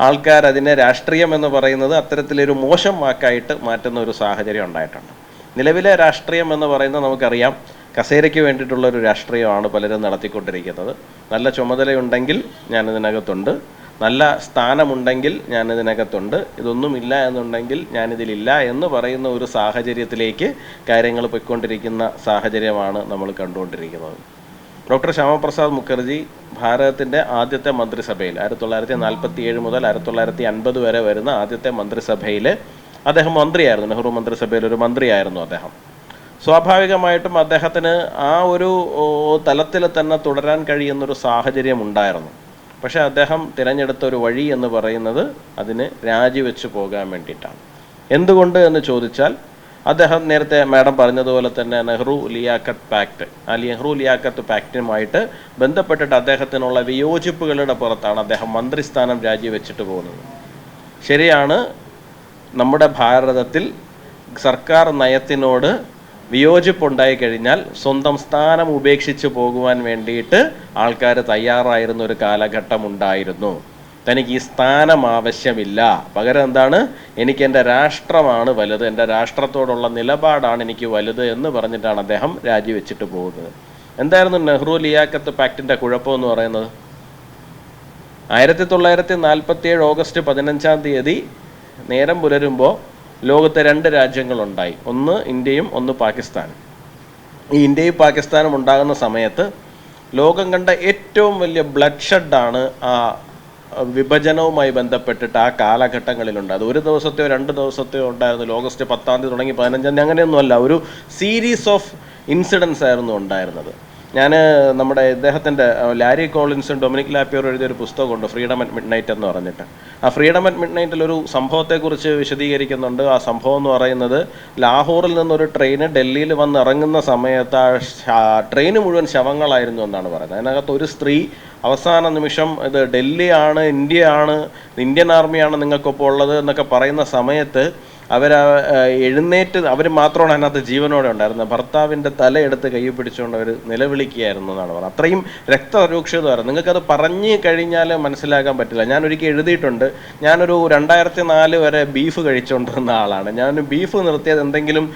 ആൾക്കാർ അതിനെ രാഷ്ട്രീയം എന്ന് പറയുന്നത് അത്തരത്തിലൊരു മോശം വാക്കായിട്ട് മാറ്റുന്ന ഒരു സാഹചര്യം ഉണ്ടായിട്ടുണ്ട്. നിലവിലെ രാഷ്ട്രീയം എന്ന് പറയുന്നത് നമുക്കറിയാം, കസേരയ്ക്ക് വേണ്ടിയിട്ടുള്ളൊരു രാഷ്ട്രീയമാണ് പലരും നടത്തിക്കൊണ്ടിരിക്കുന്നത്. നല്ല ചുമതലയുണ്ടെങ്കിൽ ഞാനിതിനകത്തുണ്ട്, നല്ല സ്ഥാനമുണ്ടെങ്കിൽ ഞാനിതിനകത്തുണ്ട്, ഇതൊന്നുമില്ല എന്നുണ്ടെങ്കിൽ ഞാനിതിലില്ല എന്ന് പറയുന്ന ഒരു സാഹചര്യത്തിലേക്ക് കാര്യങ്ങൾ പോയിക്കൊണ്ടിരിക്കുന്ന സാഹചര്യമാണ് നമ്മൾ കണ്ടുകൊണ്ടിരിക്കുന്നത്. ഡോക്ടർ ശ്യാമപ്രസാദ് മുഖർജി ഭാരതത്തിൻ്റെ ആദ്യത്തെ മന്ത്രിസഭയിൽ 1947 മുതൽ 1950 വരെ വരുന്ന ആദ്യത്തെ മന്ത്രിസഭയിൽ അദ്ദേഹം മന്ത്രിയായിരുന്നു. നെഹ്റു മന്ത്രിസഭയിൽ ഒരു മന്ത്രിയായിരുന്നു അദ്ദേഹം. സ്വാഭാവികമായിട്ടും അദ്ദേഹത്തിന് ആ ഒരു തലത്തിൽ തന്നെ തുടരാൻ കഴിയുന്നൊരു സാഹചര്യം ഉണ്ടായിരുന്നു. പക്ഷേ അദ്ദേഹം തിരഞ്ഞെടുത്ത ഒരു വഴി എന്ന് പറയുന്നത് അതിന് രാജിവെച്ച് പോകാൻ വേണ്ടിയിട്ടാണ്. എന്തുകൊണ്ട് എന്ന് ചോദിച്ചാൽ, അദ്ദേഹം നേരത്തെ മാഡം പറഞ്ഞതുപോലെ തന്നെ നെഹ്റു ലിയാഖത്ത് പാക്ട്, ആ നെഹ്റു ലിയാഖത്ത് പാക്റ്റുമായിട്ട് ബന്ധപ്പെട്ടിട്ട് അദ്ദേഹത്തിനുള്ള വിയോജിപ്പുകളുടെ പുറത്താണ് അദ്ദേഹം മന്ത്രിസ്ഥാനം രാജിവെച്ചിട്ട് പോകുന്നത്. ശരിയാണ്, നമ്മുടെ ഭാരതത്തിൽ സർക്കാർ നയത്തിനോട് വിയോജിപ്പുണ്ടായി കഴിഞ്ഞാൽ സ്വന്തം സ്ഥാനം ഉപേക്ഷിച്ച് പോകുവാൻ വേണ്ടിയിട്ട് ആൾക്കാർ തയ്യാറായിരുന്ന ഒരു കാലഘട്ടം ഉണ്ടായിരുന്നു. തനിക്ക് ഈ സ്ഥാനം ആവശ്യമില്ല, പകരം എന്താണ്, എനിക്ക് എൻ്റെ രാഷ്ട്രമാണ് വലുത്, എൻ്റെ രാഷ്ട്രത്തോടുള്ള നിലപാടാണ് എനിക്ക് വലുത് എന്ന് പറഞ്ഞിട്ടാണ് അദ്ദേഹം രാജിവെച്ചിട്ട് പോകുന്നത്. എന്തായിരുന്നു നെഹ്റു ലിയാഖത്ത് പാക്റ്റിൻ്റെ കുഴപ്പമെന്ന് പറയുന്നത്? 1947 ഓഗസ്റ്റ് 15 നേരം പുലരുമ്പോൾ ലോകത്തെ 2 രാജ്യങ്ങളുണ്ടായി. ഒന്ന് ഇന്ത്യയും ഒന്ന് പാകിസ്ഥാനും. ഈ ഇന്ത്യയും പാകിസ്ഥാനും ഉണ്ടാകുന്ന സമയത്ത് ലോകം കണ്ട ഏറ്റവും വലിയ ബ്ലഡ് ഷെഡാണ് ആ വിഭജനവുമായി ബന്ധപ്പെട്ടിട്ട് ആ കാലഘട്ടങ്ങളിലുണ്ട്. അത് ഒരു ദിവസത്തെയോ 2 ദിവസത്തെയോ ഉണ്ടായിരുന്നു. ഓഗസ്റ്റ് 10 തുടങ്ങി 15 അങ്ങനെയൊന്നുമല്ല, ഒരു സീരീസ് ഓഫ് ഇൻസിഡൻസ് ആയിരുന്നു ഉണ്ടായിരുന്നത്. ഞാൻ നമ്മുടെ ഇദ്ദേഹത്തിൻ്റെ ലാരി കോളിൻസും ഡൊമിനിക് ലാപ്പിയറും എഴുതിയൊരു പുസ്തകമുണ്ട്, ഫ്രീഡം അറ്റ് മിഡ് നൈറ്റ് എന്ന് പറഞ്ഞിട്ട്. ആ ഫ്രീഡം അറ്റ് മിഡ് നൈറ്റിൽ ഒരു സംഭവത്തെക്കുറിച്ച് വിശദീകരിക്കുന്നുണ്ട്. ആ സംഭവം എന്ന് പറയുന്നത്, ലാഹോറിൽ നിന്നൊരു ട്രെയിന് ഡൽഹിയിൽ വന്ന് ഇറങ്ങുന്ന സമയത്ത് ആ ട്രെയിന് മുഴുവൻ ശവങ്ങളായിരുന്നു എന്നാണ് പറയുന്നത്. അതിനകത്ത് ഒരു സ്ത്രീ അവസാന നിമിഷം ഇത് ഡൽഹിയാണ്, ഇന്ത്യയാണ്, ഇന്ത്യൻ ആർമിയാണ് നിങ്ങൾക്കൊപ്പം ഉള്ളത് എന്നൊക്കെ പറയുന്ന സമയത്ത് എഴുന്നേറ്റ് അവർ മാത്രമാണ് അതിനകത്ത് ജീവനോടെ ഉണ്ടായിരുന്നത്. ഭർത്താവിൻ്റെ തലയെടുത്ത് കൈ പിടിച്ചുകൊണ്ട് അവർ നിലവിളിക്കുകയായിരുന്നു എന്നാണ് പറയുന്നത്. അത്രയും രക്തരൂക്ഷിതമായിരുന്നു. നിങ്ങൾക്കത് പറഞ്ഞു കഴിഞ്ഞാൽ മനസ്സിലാക്കാൻ പറ്റില്ല. ഞാനൊരിക്കൽ എഴുതിയിട്ടുണ്ട്, ഞാനൊരു 2004 വരെ ബീഫ് കഴിച്ചുകൊണ്ടിരുന്ന ആളാണ്. ഞാൻ ബീഫ് നിർത്തിയത് എന്തെങ്കിലും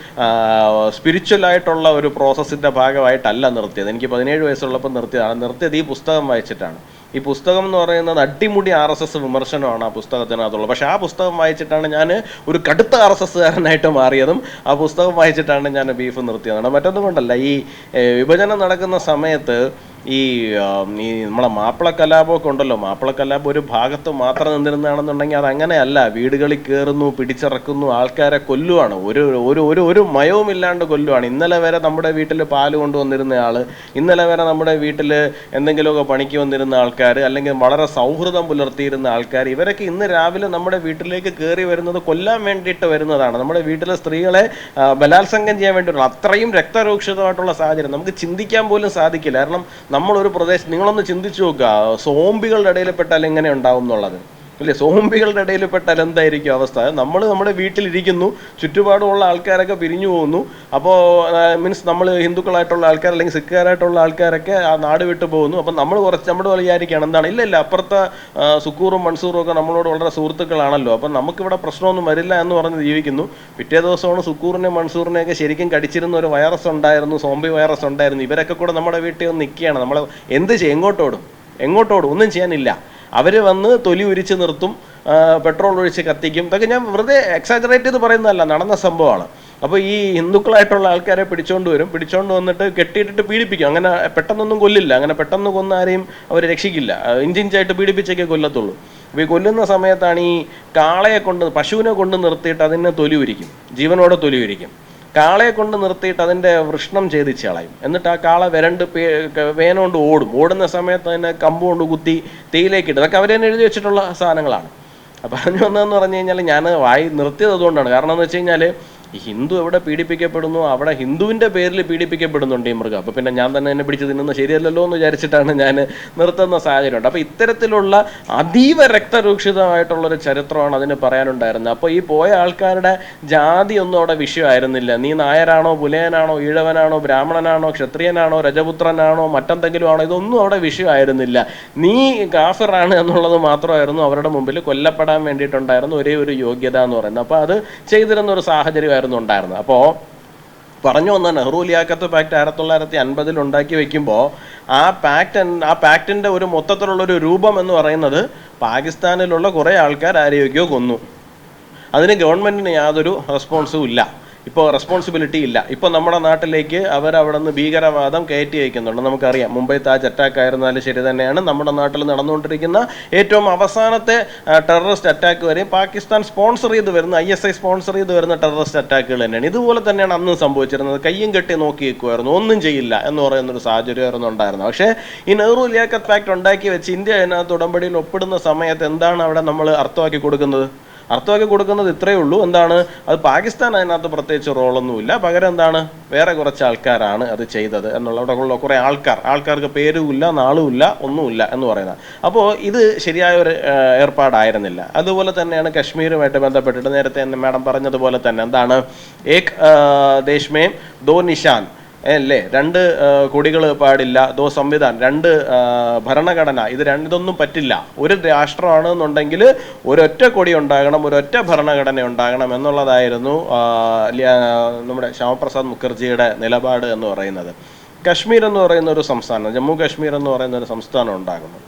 സ്പിരിച്വലായിട്ടുള്ള ഒരു പ്രോസസ്സിൻ്റെ ഭാഗമായിട്ടല്ല നിർത്തിയത്. എനിക്ക് 17 വയസ്സുള്ളപ്പോൾ നിർത്തിയത് ഈ പുസ്തകം വായിച്ചിട്ടാണ്. ഈ പുസ്തകം എന്ന് പറയുന്നത് അടിമുടി RSS വിമർശനമാണ് ആ പുസ്തകത്തിനകത്തുള്ളത്. പക്ഷേ ആ പുസ്തകം വായിച്ചിട്ടാണ് ഞാൻ ഒരു കടുത്ത RSSകാരനായിട്ട് മാറിയതും. ആ പുസ്തകം വായിച്ചിട്ടാണ് ഞാൻ ബീഫ് നിർത്തിയതാണ്. മറ്റൊന്നും കൊണ്ടല്ല, ഈ വിഭജനം നടക്കുന്ന സമയത്ത് ഈ നമ്മളെ മാപ്പിള കലാപമൊക്കെ ഉണ്ടല്ലോ, മാപ്പിള കലാപം ഒരു ഭാഗത്ത് മാത്രം നിന്നിരുന്നതാണെന്നുണ്ടെങ്കിൽ അതങ്ങനെയല്ല. വീടുകളിൽ കയറുന്നു, പിടിച്ചിറക്കുന്നു, ആൾക്കാരെ കൊല്ലുവാണ്, ഒരു മയവുമില്ലാണ്ട് കൊല്ലുവാണ്. ഇന്നലെ വരെ നമ്മുടെ വീട്ടിൽ പാല് കൊണ്ടുവന്നിരുന്ന ആൾ, ഇന്നലെ വരെ നമ്മുടെ വീട്ടിൽ എന്തെങ്കിലുമൊക്കെ പണിക്ക് വന്നിരുന്ന ആൾക്കാർ, അല്ലെങ്കിൽ വളരെ സൗഹൃദം പുലർത്തിയിരുന്ന ആൾക്കാർ, ഇവരൊക്കെ ഇന്ന് രാവിലെ നമ്മുടെ വീട്ടിലേക്ക് കയറി വരുന്നത് കൊല്ലാൻ വേണ്ടിയിട്ട് വരുന്നതാണ്. നമ്മുടെ വീട്ടിലെ സ്ത്രീകളെ ബലാത്സംഗം ചെയ്യാൻ വേണ്ടിയിട്ടുള്ള അത്രയും രക്തരൂക്ഷിതമായിട്ടുള്ള സാഹചര്യം നമുക്ക് ചിന്തിക്കാൻ പോലും സാധിക്കില്ല. കാരണം നമ്മളൊരു പ്രദേശം, നിങ്ങളൊന്ന് ചിന്തിച്ചു നോക്കുക, സോംബികളുടെ ഇടയിൽ പെട്ടാൽ എങ്ങനെ ഉണ്ടാവും എന്നുള്ളത് അല്ലേ? സോംബികളുടെ ഇടയിൽ പെട്ടാൽ എന്തായിരിക്കും അവസ്ഥ? നമ്മൾ നമ്മുടെ വീട്ടിലിരിക്കുന്നു, ചുറ്റുപാടുമുള്ള ആൾക്കാരൊക്കെ പിരിഞ്ഞു പോകുന്നു. അപ്പോൾ മീൻസ് നമ്മൾ ഹിന്ദുക്കളായിട്ടുള്ള ആൾക്കാർ അല്ലെങ്കിൽ സിഖുകാരായിട്ടുള്ള ആൾക്കാരൊക്കെ ആ നാട് വിട്ടു പോകുന്നു. അപ്പം നമ്മൾ നമ്മുടെ വിചാരിക്കുകയാണ് എന്താണ്, ഇല്ല അപ്പുറത്തെ സുക്കൂറും മൻസൂറും ഒക്കെ നമ്മളോട് വളരെ സുഹൃത്തുക്കളാണല്ലോ, അപ്പം നമുക്കിവിടെ പ്രശ്നമൊന്നും വരില്ല എന്ന് പറഞ്ഞ് ജീവിക്കുന്നു. പിറ്റേ ദിവസമാണ് സുക്കൂറിനെയും മൻസൂറിനെയൊക്കെ ശരിക്കും കടിച്ചിരുന്ന ഒരു വൈറസ് ഉണ്ടായിരുന്നു, സോംബി വൈറസ് ഉണ്ടായിരുന്നു. ഇവരൊക്കെ കൂടെ നമ്മുടെ വീട്ടിൽ വന്ന് നിൽക്കുകയാണ്. നമ്മൾ എന്ത് ചെയ്യും? എങ്ങോട്ടോടും? ഒന്നും ചെയ്യാനില്ല. അവർ വന്ന് തൊലി ഉരിച്ച് നിർത്തും, പെട്രോൾ ഒഴിച്ച് കത്തിക്കും. ഇതൊക്കെ ഞാൻ വെറുതെ എക്സാജറേറ്റ് ചെയ്ത് പറയുന്നതല്ല, നടന്ന സംഭവമാണ്. അപ്പോൾ ഈ ഹിന്ദുക്കളായിട്ടുള്ള ആൾക്കാരെ പിടിച്ചോണ്ട് വന്നിട്ട് കെട്ടിയിട്ടിട്ട് പീഡിപ്പിക്കും. അങ്ങനെ പെട്ടെന്നൊന്നും കൊല്ലില്ല, അങ്ങനെ പെട്ടെന്ന് കൊന്ന ആരെയും അവർ രക്ഷിക്കില്ല. ഇഞ്ചിഞ്ചായിട്ട് പീഡിപ്പിച്ചൊക്കെ കൊല്ലത്തുള്ളൂ. അപ്പോൾ ഈ കൊല്ലുന്ന സമയത്താണ് ഈ കാളയെ കൊണ്ട്, പശുവിനെ കൊണ്ട് നിർത്തിയിട്ട് അതിനെ തൊലി ഉരിക്കും, ജീവനോടെ തൊലി ഉരിക്കും. കാളയെ കൊണ്ട് നിർത്തിയിട്ട് അതിൻ്റെ വൃഷ്ണം ഛേദിച്ച് കളയും. എന്നിട്ട് ആ കാള വേനോണ്ട് ഓടുന്ന സമയത്ത് അതിനെ കമ്പ് കൊണ്ട് കുത്തി തീയിലേക്ക് ഇടും. അതൊക്കെ അവർ തന്നെ എഴുതി വെച്ചിട്ടുള്ള സാധനങ്ങളാണ്. പറഞ്ഞു വന്നതെന്ന് പറഞ്ഞു കഴിഞ്ഞാൽ ഞാൻ വായി നിർത്തിയത് അതുകൊണ്ടാണ്. കാരണം എന്ന് വെച്ച് കഴിഞ്ഞാൽ ഈ ഹിന്ദു എവിടെ പീഡിപ്പിക്കപ്പെടുന്നു അവിടെ ഹിന്ദുവിൻ്റെ പേരിൽ പീഡിപ്പിക്കപ്പെടുന്നുണ്ട് ഈ മൃഗം. അപ്പോൾ പിന്നെ ഞാൻ തന്നെ എന്നെ പിടിച്ച് തിന്നുന്ന ശരിയല്ലല്ലോ എന്ന് വിചാരിച്ചിട്ടാണ് ഞാൻ നിർത്തുന്ന സാഹചര്യമുണ്ട്. അപ്പോൾ ഇത്തരത്തിലുള്ള അതീവ രക്തരൂക്ഷിതമായിട്ടുള്ളൊരു ചരിത്രമാണ് അതിന് പറയാനുണ്ടായിരുന്നത്. അപ്പോൾ ഈ പോയ ആൾക്കാരുടെ ജാതി ഒന്നും അവിടെ വിഷയമായിരുന്നില്ല. നീ നായരാണോ, പുലയനാണോ, ഈഴവനാണോ, ബ്രാഹ്മണനാണോ, ക്ഷത്രിയനാണോ, രജപുത്രനാണോ, മറ്റെന്തെങ്കിലും ആണോ, ഇതൊന്നും അവിടെ വിഷയമായിരുന്നില്ല. നീ കാഫിറാണ് എന്നുള്ളത് മാത്രമായിരുന്നു അവരുടെ മുമ്പിൽ കൊല്ലപ്പെടാൻ വേണ്ടിയിട്ടുണ്ടായിരുന്ന ഒരേ ഒരു യോഗ്യത എന്ന് പറയുന്നത്. അപ്പോൾ അത് ചെയ്തിരുന്ന ഒരു സാഹചര്യം ഉണ്ടായിരുന്നത്. അപ്പോൾ പറഞ്ഞു വന്ന നെഹ്റു ലിയാഖത്ത് പാക്ട് 1950 ഉണ്ടാക്കി വെക്കുമ്പോൾ ആ പാക്ടിൻ്റെ ഒരു മൊത്തത്തിലുള്ളൊരു രൂപം എന്ന് പറയുന്നത് പാകിസ്ഥാനിലുള്ള കുറേ ആൾക്കാർ ആരെയൊക്കെയോ കൊന്നു. അതിന് ഗവൺമെൻറ്റിന് യാതൊരു റെസ്പോൺസും ഇല്ല, ഇപ്പോൾ റെസ്പോൺസിബിലിറ്റി ഇല്ല. ഇപ്പോൾ നമ്മുടെ നാട്ടിലേക്ക് അവരവിടെ നിന്ന് ഭീകരവാദം കയറ്റി അയക്കുന്നുണ്ട്. നമുക്കറിയാം, മുംബൈ താജ് അറ്റാക്ക് ആയിരുന്നാലും ശരി തന്നെയാണ്. നമ്മുടെ നാട്ടിൽ നടന്നുകൊണ്ടിരിക്കുന്ന ഏറ്റവും അവസാനത്തെ ടെററിസ്റ്റ് അറ്റാക്ക് വരെയും പാകിസ്ഥാൻ സ്പോൺസർ ചെയ്ത് വരുന്ന, ISI സ്പോൺസർ ചെയ്ത് വരുന്ന ടെററിസ്റ്റ് അറ്റാക്കുകൾ തന്നെയാണ്. ഇതുപോലെ തന്നെയാണ് അന്നും സംഭവിച്ചിരുന്നത്. കയ്യും കെട്ടി നോക്കി നിൽക്കുമായിരുന്നു, ഒന്നും ചെയ്യില്ല എന്ന് പറയുന്നൊരു സാഹചര്യമായിരുന്നു ഉണ്ടായിരുന്നത്. പക്ഷേ ഈ നെഹ്റു ലിയാഖത്ത് പാക്ട് ഉണ്ടാക്കി വെച്ച് ഇന്ത്യ അതിനകത്ത് ഉടമ്പടിയിൽ ഒപ്പിടുന്ന സമയത്ത് എന്താണ് അവിടെ നമ്മൾ അർത്ഥമാക്കി കൊടുക്കുന്നത്? ഇത്രയേ ഉള്ളൂ. എന്താണ് അത്? പാകിസ്ഥാൻ അതിനകത്ത് പ്രത്യേകിച്ച് റോളൊന്നുമില്ല. പകരം എന്താണ്, വേറെ കുറച്ച് ആൾക്കാരാണ് അത് ചെയ്തത് എന്നുള്ള അവിടെ ഉള്ള കുറേ ആൾക്കാർക്ക് പേരുമില്ല, നാളുമില്ല, ഒന്നുമില്ല എന്ന് പറയുന്നത്. അപ്പോൾ ഇത് ശരിയായ ഒരു ഏർപ്പാടായിരുന്നില്ല. അതുപോലെ തന്നെയാണ് കശ്മീരുമായിട്ട് ബന്ധപ്പെട്ടിട്ട് നേരത്തെ തന്നെ മാഡം പറഞ്ഞതുപോലെ തന്നെ എന്താണ്, ഏക് ദേശ് മേ ദോ നിശാൻ അല്ലേ, 2 കൊടികൾ പാടില്ല, ദോ സംവിധാൻ, 2 ഭരണഘടന, ഇതൊന്നും പറ്റില്ല. ഒരു രാഷ്ട്രമാണെന്നുണ്ടെങ്കിൽ ഒരൊറ്റ കൊടി ഉണ്ടാകണം, ഒരൊറ്റ ഭരണഘടന ഉണ്ടാകണം എന്നുള്ളതായിരുന്നു നമ്മുടെ ശ്യാമപ്രസാദ് മുഖർജിയുടെ നിലപാട് എന്ന് പറയുന്നത്. കശ്മീർ എന്ന് പറയുന്ന ഒരു സംസ്ഥാനം, ജമ്മു കാശ്മീർ എന്ന് പറയുന്ന ഒരു സംസ്ഥാനം ഉണ്ടാകുന്നു.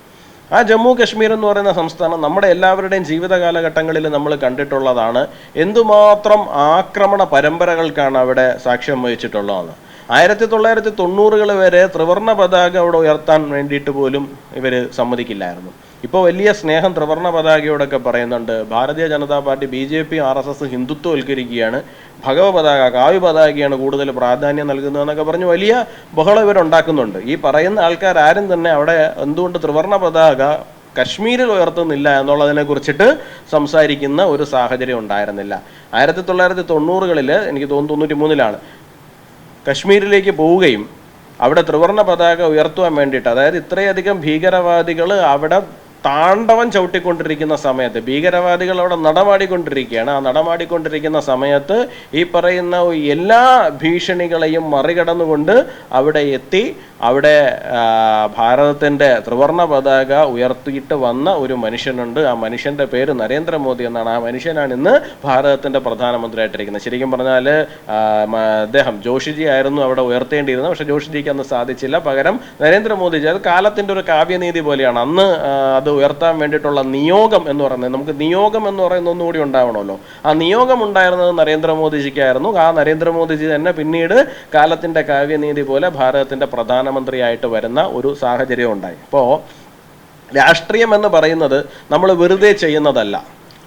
ആ ജമ്മു കാശ്മീർ എന്ന് പറയുന്ന സംസ്ഥാനം നമ്മുടെ എല്ലാവരുടെയും ജീവിത കാലഘട്ടങ്ങളിൽ നമ്മൾ കണ്ടിട്ടുള്ളതാണ്. എന്തുമാത്രം ആക്രമണ പരമ്പരകൾക്കാണ് അവിടെ സാക്ഷ്യം വഹിച്ചിട്ടുള്ളതെന്ന്. 1990-കൾ വരെ ത്രിവർണ്ണ പതാക അവിടെ ഉയർത്താൻ വേണ്ടിയിട്ട് പോലും ഇവർ സമ്മതിക്കില്ലായിരുന്നു. ഇപ്പോൾ വലിയ സ്നേഹം ത്രിവർണ്ണ പതാകയോടൊക്കെ പറയുന്നുണ്ട്. Bharatiya Janata party, BJP, RSS ഹിന്ദുത്വവൽക്കരിക്കുകയാണ്, ഭഗവ പതാക, കാവ്യ പതാകയാണ് കൂടുതൽ പ്രാധാന്യം നൽകുന്നതെന്നൊക്കെ പറഞ്ഞ് വലിയ ബഹളം ഇവരുണ്ടാക്കുന്നുണ്ട്. ഈ പറയുന്ന ആൾക്കാരും തന്നെ അവിടെ എന്തുകൊണ്ട് ത്രിവർണ്ണ പതാക കശ്മീരിൽ ഉയർത്തുന്നില്ല എന്നുള്ളതിനെ കുറിച്ചിട്ട് സംസാരിക്കുന്ന ഒരു സാഹചര്യം ഉണ്ടായിരുന്നില്ല. 1990-കളിൽ എനിക്ക് തോന്നുന്നു 93-ലാണ് കശ്മീരിലേക്ക് പോവുകയും അവിടെ ത്രിവർണ്ണ പതാക ഉയർത്തുവാൻ വേണ്ടിയിട്ട്, അതായത് ഇത്രയധികം ഭീകരവാദികൾ അവിടെ താണ്ഡവം ചവിട്ടിക്കൊണ്ടിരിക്കുന്ന സമയത്ത്, ഭീകരവാദികൾ അവിടെ നടമാടിക്കൊണ്ടിരിക്കുകയാണ്. ആ നടമാടിക്കൊണ്ടിരിക്കുന്ന സമയത്ത് ഈ പറയുന്ന എല്ലാ ഭീഷണികളെയും മറികടന്നുകൊണ്ട് അവിടെ എത്തി, അവിടെ ഭാരതത്തിൻ്റെ ത്രിവർണ്ണ പതാക ഉയർത്തിയിട്ട് വന്ന ഒരു മനുഷ്യനുണ്ട്. ആ മനുഷ്യൻ്റെ പേര് നരേന്ദ്രമോദി എന്നാണ്. ആ മനുഷ്യനാണ് ഇന്ന് ഭാരതത്തിൻ്റെ പ്രധാനമന്ത്രിയായിട്ടിരിക്കുന്നത്. ശരിക്കും പറഞ്ഞാൽ അദ്ദേഹം ജോഷിജി ആയിരുന്നു അവിടെ ഉയർത്തേണ്ടിയിരുന്നത്. പക്ഷേ ജോഷിജിക്ക് അന്ന് സാധിച്ചില്ല. പകരം നരേന്ദ്രമോദിജി, അത് കാലത്തിൻ്റെ ഒരു കാവ്യനീതി പോലെയാണ്. അന്ന് അത് ഉയർത്താൻ വേണ്ടിയിട്ടുള്ള നിയോഗം എന്ന് പറയുന്നത്, നമുക്ക് നിയോഗം എന്ന് പറയുന്ന ഒന്നുകൂടി ഉണ്ടാവണമല്ലോ. ആ നിയോഗം ഉണ്ടായിരുന്നത് നരേന്ദ്രമോദിജിക്കായിരുന്നു. ആ നരേന്ദ്രമോദിജി തന്നെ പിന്നീട് കാലത്തിൻ്റെ കാവ്യനീതി പോലെ ഭാരതത്തിൻ്റെ പ്രധാനമന്ത്രിയായിട്ട് വരുന്ന ഒരു സാഹചര്യം ഉണ്ടായി. അപ്പോൾ രാഷ്ട്രീയം എന്ന് പറയുന്നത് നമ്മൾ വെറുതെ ചെയ്യുന്നതല്ല.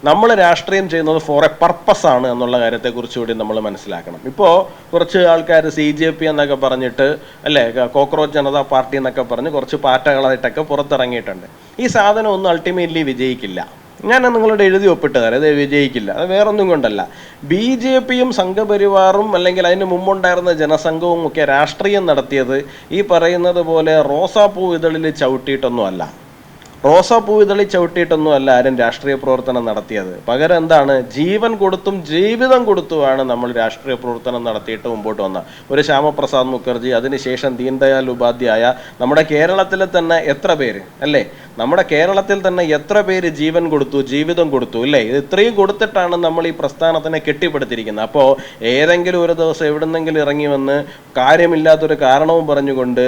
നമ്മൾ രാഷ്ട്രീയം ചെയ്യുന്നത് ഫോർ എ പർപ്പസ് ആണ് എന്നുള്ള കാര്യത്തെക്കുറിച്ച് കൂടി നമ്മൾ മനസ്സിലാക്കണം. ഇപ്പോൾ കുറച്ച് ആൾക്കാർ CJP എന്നൊക്കെ പറഞ്ഞിട്ട് അല്ലേ, കോക്രോച്ച് ജനതാ പാർട്ടി എന്നൊക്കെ പറഞ്ഞ് കുറച്ച് പാർട്ടികളായിട്ടൊക്കെ പുറത്തിറങ്ങിയിട്ടുണ്ട്. ഈ സാധനം ഒന്നും അൾട്ടിമേറ്റ്ലി വിജയിക്കില്ല. ഞാൻ നിങ്ങളോട് എഴുതി ഒപ്പിട്ട് തരാം, അത് വിജയിക്കില്ല. അത് വേറൊന്നും കൊണ്ടല്ല. BJPയും സംഘപരിവാറും അല്ലെങ്കിൽ അതിന് മുമ്പുണ്ടായിരുന്ന ജനസംഘവും ഒക്കെ രാഷ്ട്രീയം നടത്തിയത് ഈ പറയുന്നത് പോലെ റോസാപ്പൂ ഇതളിൽ ചവിട്ടിയിട്ടൊന്നും അല്ല. റോസാപ്പൂ ഇതളി ചവിട്ടിയിട്ടൊന്നും അല്ല ആരും രാഷ്ട്രീയ പ്രവർത്തനം നടത്തിയത്. പകരം എന്താണ്, ജീവൻ കൊടുത്തും ജീവിതം കൊടുത്തുമാണ് നമ്മൾ രാഷ്ട്രീയ പ്രവർത്തനം നടത്തിയിട്ട് മുമ്പോട്ട് വന്ന ഒരു ശ്യാമപ്രസാദ് മുഖർജി, അതിനുശേഷം ദീൻദയാൽ ഉപാധ്യായ, നമ്മുടെ കേരളത്തിൽ തന്നെ എത്ര പേര് അല്ലേ, നമ്മുടെ കേരളത്തിൽ തന്നെ എത്ര പേര് ജീവൻ കൊടുത്തു, ജീവിതം കൊടുത്തു അല്ലേ. ഇത് ഇത്രയും കൊടുത്തിട്ടാണ് നമ്മൾ ഈ പ്രസ്ഥാനത്തിനെ കെട്ടിപ്പടുത്തിരിക്കുന്നത്. അപ്പോൾ ഏതെങ്കിലും ഒരു ദിവസം എവിടുന്നെങ്കിലും ഇറങ്ങി വന്ന് കാര്യമില്ലാത്തൊരു കാരണവും പറഞ്ഞുകൊണ്ട്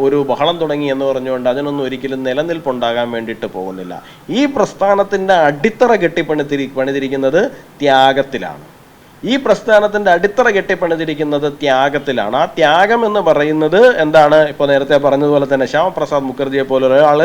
ഒരു ബഹളം തുടങ്ങി എന്ന് പറഞ്ഞുകൊണ്ട് അതിനൊന്നും ഒരിക്കലും നിലനിൽപ്പുണ്ടാകാൻ വേണ്ടിയിട്ട് പോകുന്നില്ല. ഈ പ്രസ്ഥാനത്തിൻ്റെ അടിത്തറ കെട്ടിപ്പണിതിരിക്കുന്നത് ത്യാഗത്തിലാണ്. ഈ പ്രസ്ഥാനത്തിൻ്റെ അടിത്തറ കെട്ടിപ്പണിതിരിക്കുന്നത് ത്യാഗത്തിലാണ്. ആ ത്യാഗം എന്ന് പറയുന്നത് എന്താണ്? ഇപ്പോൾ നേരത്തെ പറഞ്ഞതുപോലെ തന്നെ ശ്യാമപ്രസാദ് മുഖർജിയെ പോലെ ഒരാൾ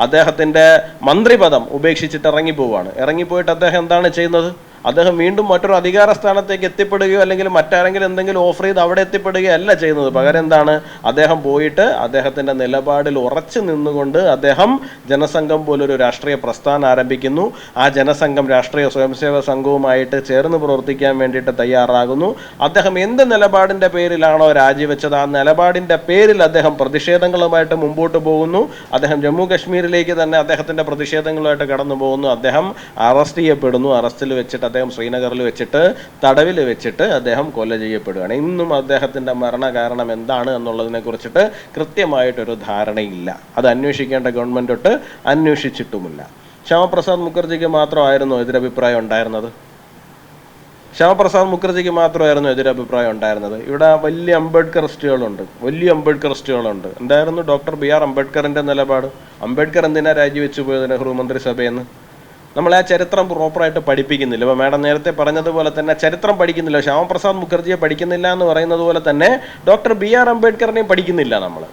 അദ്ദേഹത്തിൻ്റെ മന്ത്രിപദം ഉപേക്ഷിച്ചിട്ട് ഇറങ്ങിപ്പോവാണ്. ഇറങ്ങിപ്പോയിട്ട് അദ്ദേഹം എന്താണ് ചെയ്യുന്നത്? അദ്ദേഹം വീണ്ടും മറ്റൊരു അധികാര സ്ഥാനത്തേക്ക് എത്തിപ്പെടുകയോ അല്ലെങ്കിൽ മറ്റാരെങ്കിലും എന്തെങ്കിലും ഓഫർ ചെയ്ത് അവിടെ എത്തിപ്പെടുകയോ അല്ല ചെയ്യുന്നത്. പകരം എന്താണ്, അദ്ദേഹം പോയിട്ട് അദ്ദേഹത്തിൻ്റെ നിലപാടിൽ ഉറച്ചു നിന്നുകൊണ്ട് അദ്ദേഹം ജനസംഘം പോലൊരു രാഷ്ട്രീയ പ്രസ്ഥാനം ആരംഭിക്കുന്നു. ആ ജനസംഘം രാഷ്ട്രീയ സ്വയംസേവക സംഘവുമായിട്ട് ചേർന്ന് പ്രവർത്തിക്കാൻ വേണ്ടിയിട്ട് തയ്യാറാകുന്നു. അദ്ദേഹം എന്ത് നിലപാടിൻ്റെ പേരിലാണോ രാജിവെച്ചത്, ആ നിലപാടിൻ്റെ പേരിൽ അദ്ദേഹം പ്രതിഷേധങ്ങളുമായിട്ട് മുമ്പോട്ട് പോകുന്നു. അദ്ദേഹം ജമ്മു കശ്മീരിലേക്ക് തന്നെ അദ്ദേഹത്തിൻ്റെ പ്രതിഷേധങ്ങളുമായിട്ട് കടന്നു പോകുന്നു. അദ്ദേഹം അറസ്റ്റ് ചെയ്യപ്പെടുന്നു. അറസ്റ്റിൽ വെച്ചിട്ട് അദ്ദേഹം ശ്രീനഗറിൽ വെച്ചിട്ട് തടവിൽ വെച്ചിട്ട് അദ്ദേഹം കൊല ചെയ്യപ്പെടുകയാണ്. ഇന്നും അദ്ദേഹത്തിൻ്റെ മരണകാരണം എന്താണ് എന്നുള്ളതിനെ കുറിച്ചിട്ട് കൃത്യമായിട്ടൊരു ധാരണയില്ല. അത് അന്വേഷിക്കേണ്ട ഗവൺമെൻറ് തൊട്ട് അന്വേഷിച്ചിട്ടുമില്ല. ശ്യാമപ്രസാദ് മുഖർജിക്ക് മാത്രമായിരുന്നു എതിരഭിപ്രായം ഉണ്ടായിരുന്നത്? ശ്യാമപ്രസാദ് മുഖർജിക്ക് മാത്രമായിരുന്നു എതിരഭിപ്രായം ഉണ്ടായിരുന്നത്? ഇവിടെ വലിയ അംബേദ്കറിസ്റ്റുകളുണ്ട്. എന്തായിരുന്നു ഡോക്ടർ BR അംബേദ്കറിൻ്റെ നിലപാട്? അംബേദ്കർ എന്തിനാ രാജിവെച്ചു പോയത് നെഹ്റു മന്ത്രിസഭയെന്ന്? നമ്മളെ ആ ചരിത്രം പ്രോപ്പറായിട്ട് പഠിപ്പിക്കുന്നില്ല. ഇപ്പോൾ മാഡം നേരത്തെ പറഞ്ഞതുപോലെ തന്നെ ചരിത്രം പഠിക്കുന്നില്ല. ശ്യാമപ്രസാദ് മുഖർജിയെ പഠിക്കുന്നില്ല എന്ന് പറയുന്നത് പോലെ തന്നെ ഡോക്ടർ BR അംബേദ്കറിനെയും പഠിക്കുന്നില്ല നമ്മൾ.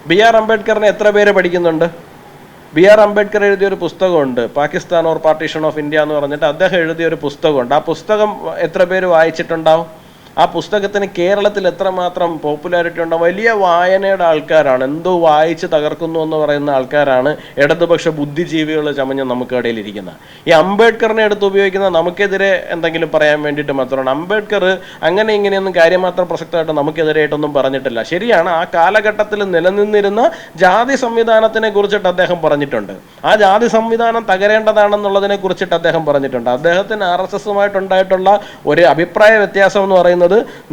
BR അംബേദ്കറിനെ എത്ര പേര് പഠിക്കുന്നുണ്ട്? BR അംബേദ്കർ എഴുതിയൊരു പുസ്തകമുണ്ട്, Pakistan or partition of India എന്ന് പറഞ്ഞിട്ട് അദ്ദേഹം എഴുതിയൊരു പുസ്തകമുണ്ട്. ആ പുസ്തകം എത്ര പേര് വായിച്ചിട്ടുണ്ടാവും? ആ പുസ്തകത്തിന് കേരളത്തിൽ എത്രമാത്രം പോപ്പുലാരിറ്റി ഉണ്ടാവും? വലിയ വായനയുടെ ആൾക്കാരാണ്, എന്തോ വായിച്ച് തകർക്കുന്നു എന്ന് പറയുന്ന ആൾക്കാരാണ് ഇടതുപക്ഷ ബുദ്ധിജീവികൾ ചമഞ്ഞ് നമുക്കിടയിൽ ഇരിക്കുന്നത്. ഈ അംബേദ്കറിനെ എടുത്ത് ഉപയോഗിക്കുന്ന നമുക്കെതിരെ എന്തെങ്കിലും പറയാൻ വേണ്ടിയിട്ട് മാത്രമാണ്. അംബേദ്കർ അങ്ങനെ ഇങ്ങനെയൊന്നും കാര്യമാത്രം പ്രസക്തമായിട്ട് നമുക്കെതിരായിട്ടൊന്നും പറഞ്ഞിട്ടില്ല. ശരിയാണ്, ആ കാലഘട്ടത്തിൽ നിലനിന്നിരുന്ന ജാതി സംവിധാനത്തിനെ കുറിച്ചിട്ട് അദ്ദേഹം പറഞ്ഞിട്ടുണ്ട്. ആ ജാതി സംവിധാനം തകരേണ്ടതാണെന്നുള്ളതിനെ കുറിച്ചിട്ട് അദ്ദേഹം പറഞ്ഞിട്ടുണ്ട്. അദ്ദേഹത്തിന് RSSുമായിട്ടുണ്ടായിട്ടുള്ള ഒരു അഭിപ്രായ വ്യത്യാസം എന്ന് പറയുന്നത്,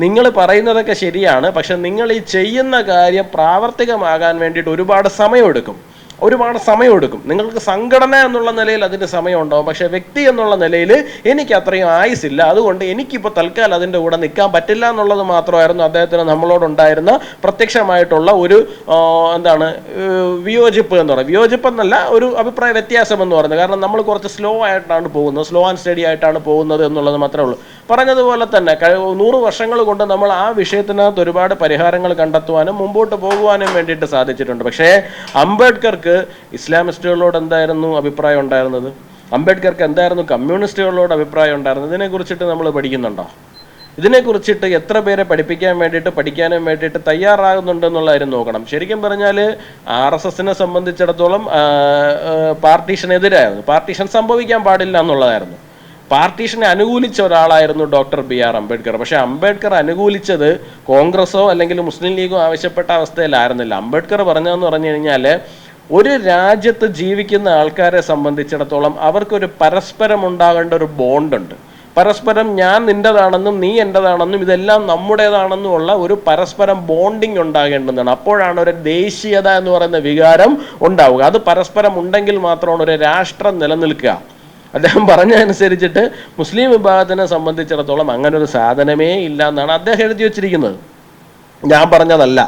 നിങ്ങൾ പറയുന്നതൊക്കെ ശരിയാണ്, പക്ഷെ നിങ്ങൾ ഈ ചെയ്യുന്ന കാര്യം പ്രാവർത്തികമാകാൻ വേണ്ടിയിട്ട് ഒരുപാട് സമയമെടുക്കും. നിങ്ങൾക്ക് സംഘടന എന്നുള്ള നിലയിൽ അതിൻ്റെ സമയം ഉണ്ടാവും, പക്ഷെ വ്യക്തി എന്നുള്ള നിലയിൽ എനിക്ക് അത്രയും ആയുസില്ല. അതുകൊണ്ട് എനിക്കിപ്പോൾ തൽക്കാലം അതിൻ്റെ കൂടെ നിൽക്കാൻ പറ്റില്ല എന്നുള്ളത് മാത്രമായിരുന്നു അദ്ദേഹത്തിന് നമ്മളോടുണ്ടായിരുന്ന പ്രത്യക്ഷമായിട്ടുള്ള ഒരു വിയോജിപ്പ് എന്ന് പറയുന്നത്. വിയോജിപ്പ് എന്നല്ല, ഒരു അഭിപ്രായ വ്യത്യാസം എന്ന് പറയുന്നത്. കാരണം നമ്മൾ കുറച്ച് സ്ലോ ആൻഡ് സ്റ്റഡി ആയിട്ടാണ് പോകുന്നത് എന്നുള്ളത് മാത്രമേ ഉള്ളൂ. പറഞ്ഞതുപോലെ തന്നെ 100 വർഷങ്ങൾ കൊണ്ട് നമ്മൾ ആ വിഷയത്തിനകത്ത് ഒരുപാട് പരിഹാരങ്ങൾ കണ്ടെത്തുവാനും മുമ്പോട്ട് പോകുവാനും വേണ്ടിയിട്ട് സാധിച്ചിട്ടുണ്ട്. പക്ഷേ അംബേദ്കർക്ക് ഇസ്ലാമിസ്റ്റുകളോട് എന്തായിരുന്നു അഭിപ്രായം ഉണ്ടായിരുന്നത്? അംബേദ്കർക്ക് എന്തായിരുന്നു കമ്മ്യൂണിസ്റ്റുകളോട് അഭിപ്രായം ഉണ്ടായിരുന്നത്? ഇതിനെക്കുറിച്ചിട്ട് നമ്മൾ പഠിക്കുന്നുണ്ടോ? ഇതിനെക്കുറിച്ചിട്ട് എത്ര പേരെ പഠിക്കാനും വേണ്ടിയിട്ട് തയ്യാറാകുന്നുണ്ടെന്നുള്ള കാര്യം നോക്കണം. ശരിക്കും പറഞ്ഞാൽ RSSനെ സംബന്ധിച്ചിടത്തോളം പാർട്ടീഷനെതിരായിരുന്നു. പാർട്ടീഷൻ സംഭവിക്കാൻ പാടില്ല എന്നുള്ളതായിരുന്നു. പാർട്ടീഷനെ അനുകൂലിച്ച ഒരാളായിരുന്നു ഡോക്ടർ BR അംബേദ്കർ. പക്ഷെ അംബേദ്കർ അനുകൂലിച്ചത് കോൺഗ്രസോ അല്ലെങ്കിൽ മുസ്ലിം ലീഗോ ആവശ്യപ്പെട്ട അവസ്ഥയിലായിരുന്നില്ല. അംബേദ്കർ പറഞ്ഞതെന്ന് പറഞ്ഞു കഴിഞ്ഞാൽ, ഒരു രാജ്യത്ത് ജീവിക്കുന്ന ആൾക്കാരെ സംബന്ധിച്ചിടത്തോളം അവർക്കൊരു പരസ്പരം ഉണ്ടാകേണ്ട ഒരു ബോണ്ടുണ്ട്. പരസ്പരം ഞാൻ നിൻ്റെതാണെന്നും നീ എൻ്റെതാണെന്നും ഇതെല്ലാം നമ്മുടേതാണെന്നും ഉള്ള ഒരു പരസ്പരം ബോണ്ടിങ് ഉണ്ടാകേണ്ടതാണ്. അപ്പോഴാണ് ഒരു ദേശീയത എന്ന് പറയുന്ന വികാരം ഉണ്ടാവുക. അത് പരസ്പരം ഉണ്ടെങ്കിൽ മാത്രമാണ് ഒരു രാഷ്ട്രം നിലനിൽക്കുക. അദ്ദേഹം പറഞ്ഞതനുസരിച്ചിട്ട് മുസ്ലിം വിഭാഗത്തിനെ സംബന്ധിച്ചിടത്തോളം അങ്ങനെ ഒരു സാധനമേ ഇല്ല എന്നാണ് അദ്ദേഹം എഴുതി വച്ചിരിക്കുന്നത്. ഞാൻ പറഞ്ഞതല്ല,